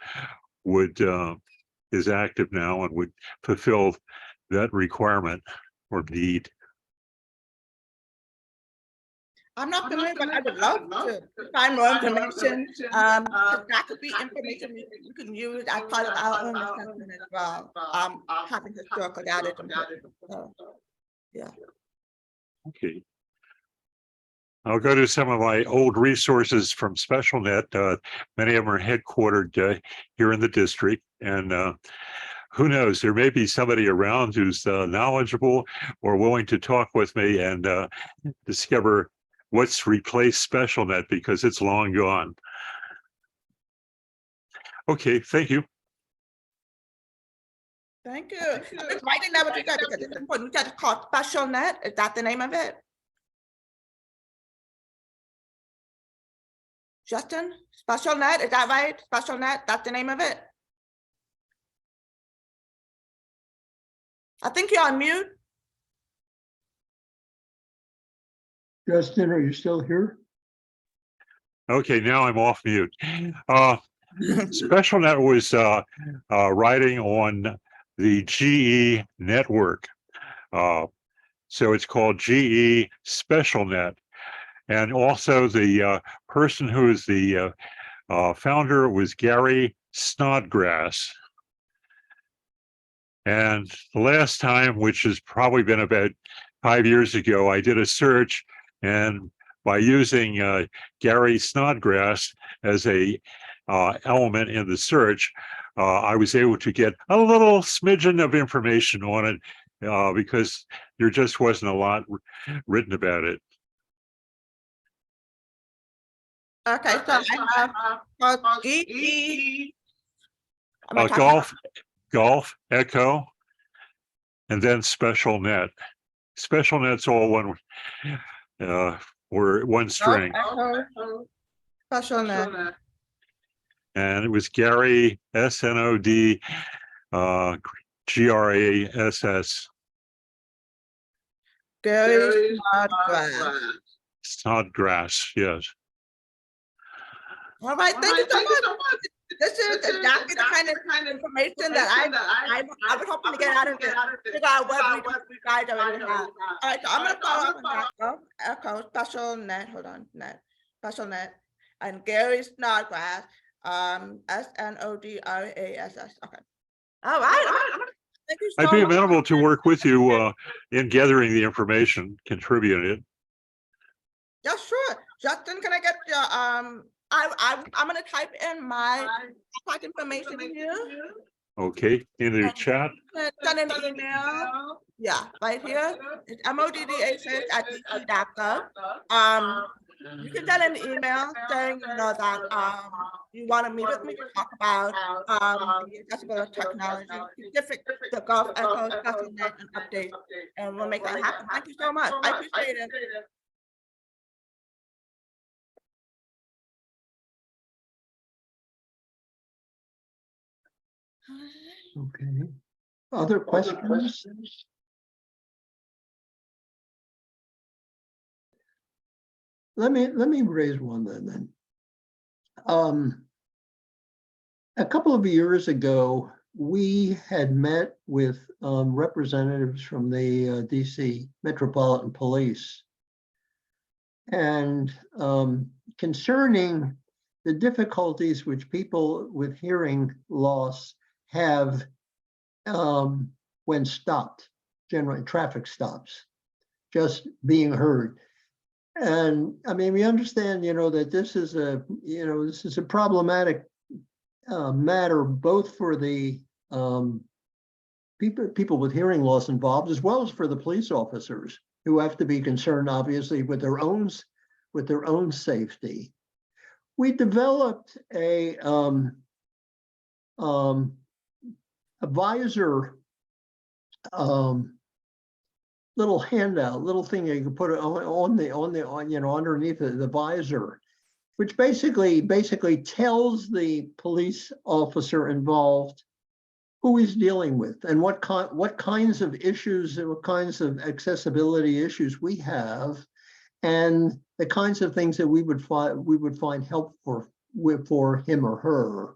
is active now and would fulfill that requirement or need? I'm not familiar, but I would love to find more information. That could be information you can use as part of our own assessment as well. Having historical data. So, yeah. Okay. I'll go to some of my old resources from SpecialNet. Many of them are headquartered here in the district, and who knows, there may be somebody around who's knowledgeable or willing to talk with me and discover what's replaced SpecialNet, because it's long gone. Okay, thank you. Thank you. I'm just writing down what you said because it's important. You said it's called SpecialNet. Is that the name of it? Justin, SpecialNet, is that right? SpecialNet, that's the name of it? I think you're on mute. Justin, are you still here? Okay, now I'm off mute. SpecialNet was riding on the GE network. So it's called GE SpecialNet. And also the person who is the founder was Gary Snodgrass. And the last time, which has probably been about 5 years ago, I did a search, and by using Gary Snodgrass as a element in the search, I was able to get a little smidgen of information on it because there just wasn't a lot written about it. Okay, so I have GE. Golf, Echo, and then SpecialNet. SpecialNet's all one string. SpecialNet. And it was Gary, SNOD, GRASS. Gary Snodgrass. Snodgrass, yes. All right, thank you so much. This is exactly the kind of information that I was hoping to get out of it. Figure out what we guys already have. All right, so I'm gonna follow up on that. Echo SpecialNet. Hold on, SpecialNet. and Gary Snodgrass, Snodras. Okay. All right. Thank you so I'd be much. amenable to work with you in gathering the information, contribute it. Yeah, sure. Justin, can I get your I'm gonna type in my contact information here. Okay, in the chat. Send an email. Yeah, right here. It's MODDHH@dc.gov. You can send an email saying, you know, that you want to meet with me to talk about the accessibility technology, specific the Gulf Echo special net and update, and we'll make that happen. Thank you so much. I appreciate it. Okay. Other questions? Let me raise one then. A couple of years ago, we had met with representatives from the DC Metropolitan Police, and concerning the difficulties which people with hearing loss have when stopped, generally traffic stops, just being heard. And I mean, we understand, you know, that this is a problematic matter, both for the people with hearing loss involved, as well as for the police officers who have to be concerned, obviously, with their own safety. We developed a visor little handout, little thing you can put it on you know, underneath the visor, which basically tells the police officer involved who he's dealing with and what kinds of issues and what kinds of accessibility issues we have, and the kinds of things that we would find helpful for him or her,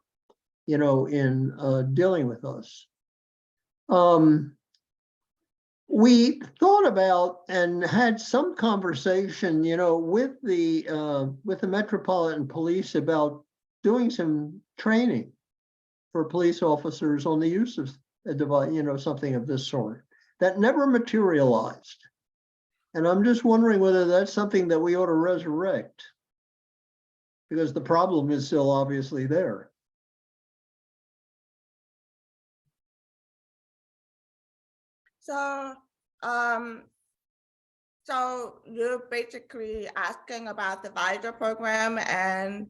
you know, in dealing with us. We thought about and had some conversation, you know, with the Metropolitan Police about doing some training for police officers on the use of a device, you know, something of this sort. That never materialized. And I'm just wondering whether that's something that we ought to resurrect, because the problem is still obviously there. So you're basically asking about the visor program, and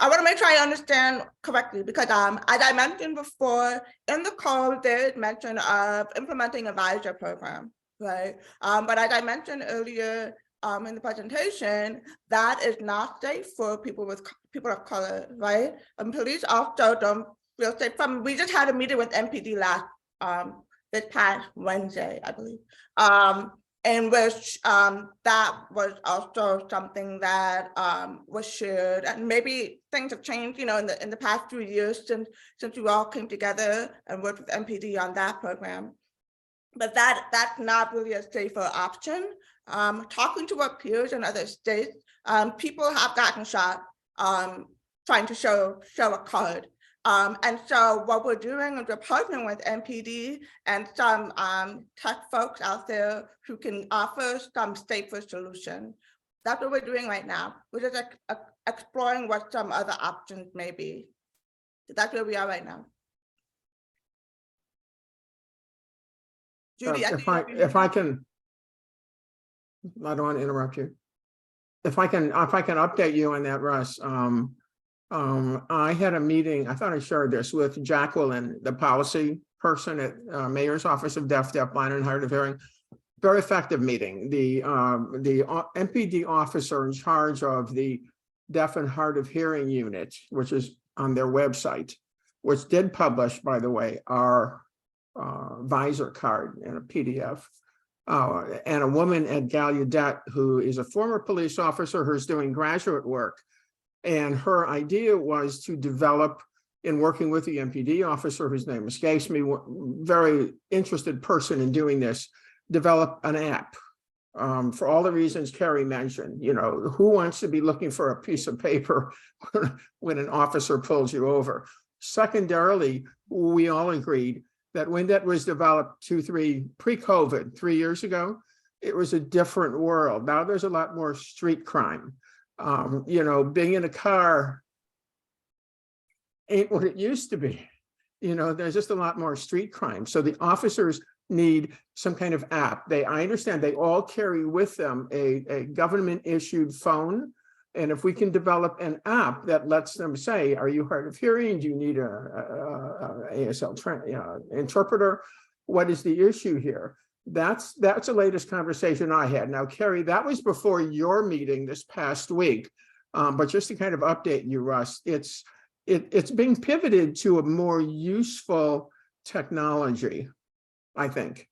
I want to make sure I understand correctly, because as I mentioned before, in the call there is mention of implementing a visor program, right? But as I mentioned earlier in the presentation, that is not safe for people of color, right? Police also don't feel safe. We just had a meeting with MPD this past Wednesday, I believe, in which that was also something that was shared, and maybe things have changed, you know, in the past few years since we all came together and worked with MPD on that program. But that's not really a safer option. Talking to our peers in other states, people have gotten shot trying to show a card. And so what we're doing is we're partnering with MPD and some tech folks out there who can offer some safer solutions. That's what we're doing right now. We're just exploring what some other options may be. So that's where we are right now. Judy, if I can, I don't want to interrupt you. If I can update you on that, Russ. I had a meeting, I thought I shared this with Jacqueline, the policy person at Mayor's Office of Deaf, Blind, and Hard of Hearing. Very effective meeting. The MPD officer in charge of the Deaf and Hard of Hearing unit, which is on their website, which did publish, by the way, our visor card in a PDF. And a woman at Gallaudet, who is a former police officer who's doing graduate work. And her idea was to develop, in working with the MPD officer, whose name escapes me, very interested person in doing this, develop an app for all the reasons Kari mentioned. You know, who wants to be looking for a piece of paper when an officer pulls you over? Secondarily, we all agreed that when that was developed pre-COVID, 3 years ago, it was a different world. Now there's a lot more street crime. You know, being in a car ain't what it used to be. You know, there's just a lot more street crime. So the officers need some kind of app. I understand they all carry with them a government issued phone. And if we can develop an app that lets them say, are you hard of hearing? Do you need a ASL interpreter? What is the issue here? That's the latest conversation I had. Now, Kari, that was before your meeting this past week. But just to kind of update you, Russ, it's being pivoted to a more useful technology, I think.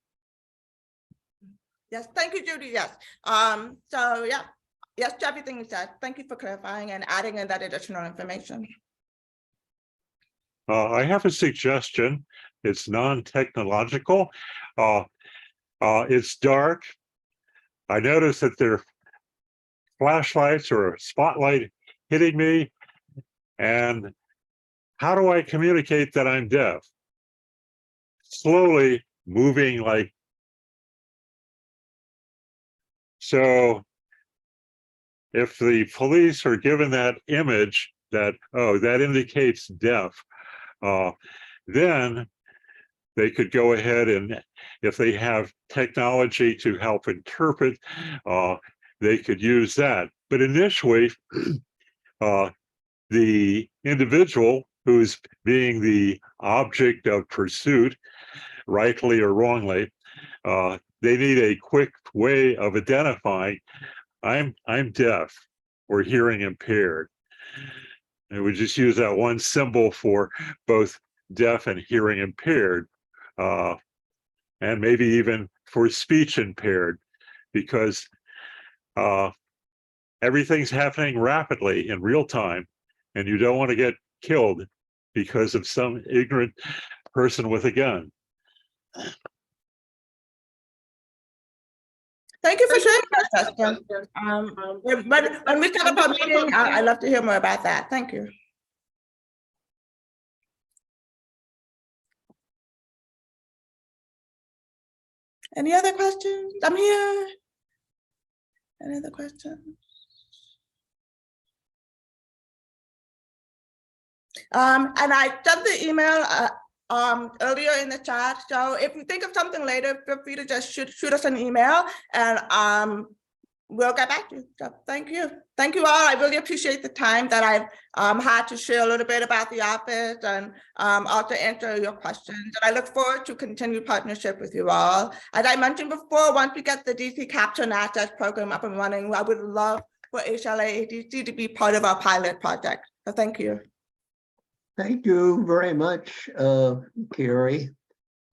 Yes, thank you, Judy. Yes. So yeah, yes to everything you said. Thank you for clarifying and adding in that additional information. I have a suggestion. It's non-technological. It's dark. I notice that there are flashlights or a spotlight hitting me. And how do I communicate that I'm deaf? Slowly moving like so. If the police are given that image that, oh, that indicates deaf, then they could go ahead and if they have technology to help interpret, they could use that. But initially, the individual who's being the object of pursuit, rightly or wrongly, they need a quick way of identifying, I'm deaf or hearing impaired. And we just use that one symbol for both deaf and hearing impaired, and maybe even for speech impaired, because everything's happening rapidly in real time, and you don't want to get killed because of some ignorant person with a gun. Thank you for sharing that, Justin. When we set up our meeting, I'd love to hear more about that. Thank you. Any other questions? I'm here. Any other questions? And I sent the email earlier in the chat. So if you think of something later, feel free to just shoot us an email and we'll get back to you. So thank you. Thank you all. I really appreciate the time that I've had to share a little bit about the office and also answer your questions. And I look forward to continued partnership with you all. As I mentioned before, once we get the DC Capture and Access program up and running, I would love for HLAA-DC to be part of our pilot project. So thank you. Thank you very much, Kari.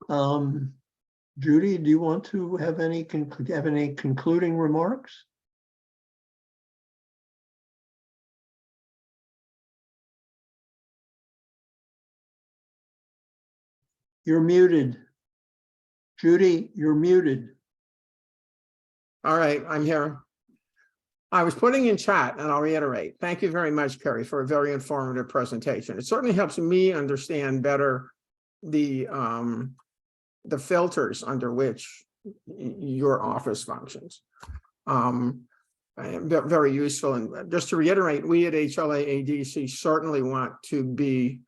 Judy, do you want to have any concluding remarks? You're muted. Judy, you're muted. All right, I'm here. I was putting in chat, and I'll reiterate. Thank you very much, Kari, for a very informative presentation. It certainly helps me understand better the filters under which your office functions. Very useful. And just to reiterate, we at HLAA-DC certainly want to be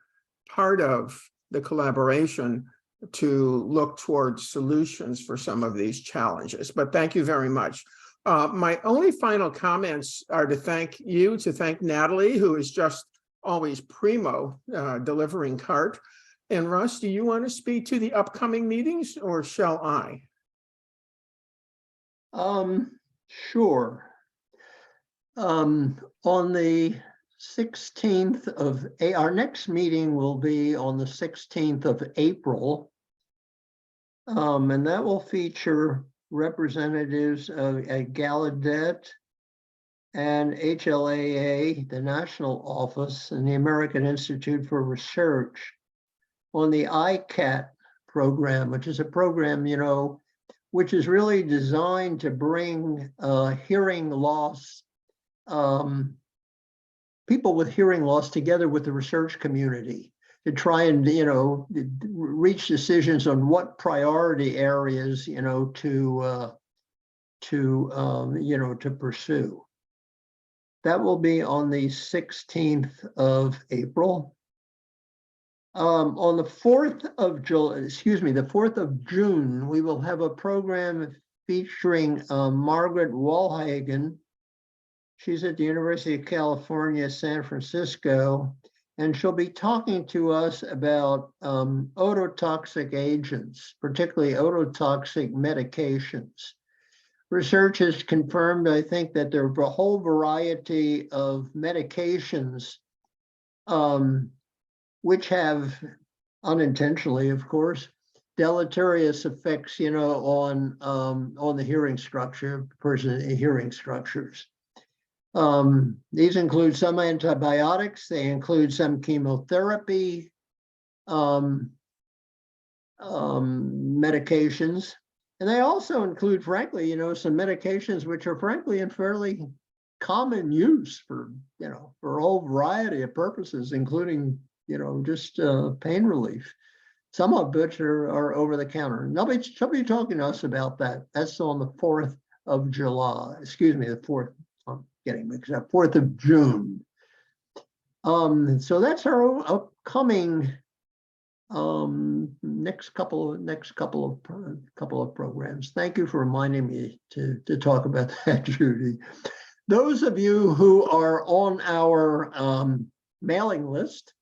part of the collaboration to look towards solutions for some of these challenges. But thank you very much. My only final comments are to thank Natalie, who is just always primo delivering CART. And Russ, do you want to speak to the upcoming meetings, or shall I? Sure. On the 16th of our next meeting will be on the 16th of April. And that will feature representatives of Gallaudet and HLAA, the national office, and the American Institute for Research on the ICAT program, which is a program, you know, which is really designed to bring hearing loss, people with hearing loss together with the research community to try and, reach decisions on what priority areas, to pursue. That will be on the 16th of April. On the 4th of the 4th of June, we will have a program featuring Margaret Walhagen. She's at the University of California, San Francisco, and she'll be talking to us about ototoxic agents, particularly ototoxic medications. Research has confirmed, I think, that there are a whole variety of medications which have, unintentionally, of course, deleterious effects, on the hearing structure, person's hearing structures. These include some antibiotics, they include some chemotherapy medications, and they also include, frankly, some medications which are frankly in fairly common use for a whole variety of purposes, including just pain relief, some of which are over the counter. She'll be talking to us about that. That's on the 4th of July, excuse me, the 4th, I'm getting mixed up, 4th of June. So that's our upcoming next couple of programs. Thank you for reminding me to talk about that, Judy. Those of you who are on our mailing list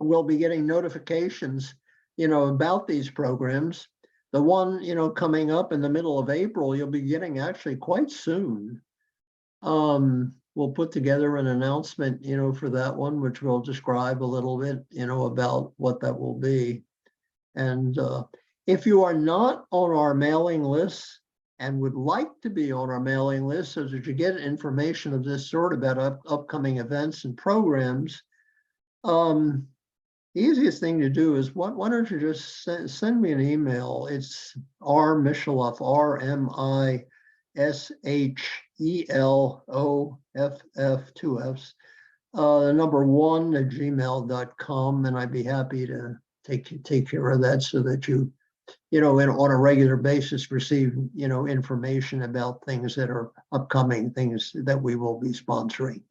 will be getting notifications, about these programs. The one, coming up in the middle of April, you'll be getting actually quite soon. We'll put together an announcement, for that one, which we'll describe a little bit, about what that will be. And if you are not on our mailing list and would like to be on our mailing list so that you get information of this sort about upcoming events and programs, the easiest thing to do is, why don't you just send me an email? It's rmisheloff, RMISHELOFF, 2 Fs, the number 1 at gmail.com, and I'd be happy to take care of that so that you, on a regular basis receive, information about things that are upcoming, things that we will be sponsoring.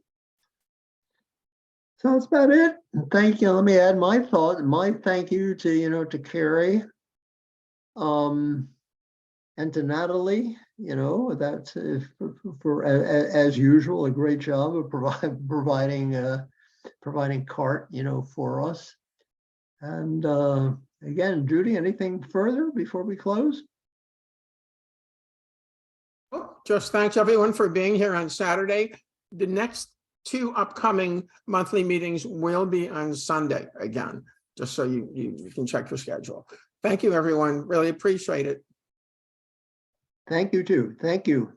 So that's about it. Thank you. Let me add my thank you to, to Kari, and to Natalie, that's for as usual, a great job of providing CART, for us. And again, Judy, anything further before we close? Just thanks everyone for being here on Saturday. The next 2 upcoming monthly meetings will be on Sunday again, just so you can check your schedule. Thank you, everyone. Really appreciate it. Thank you too. Thank you.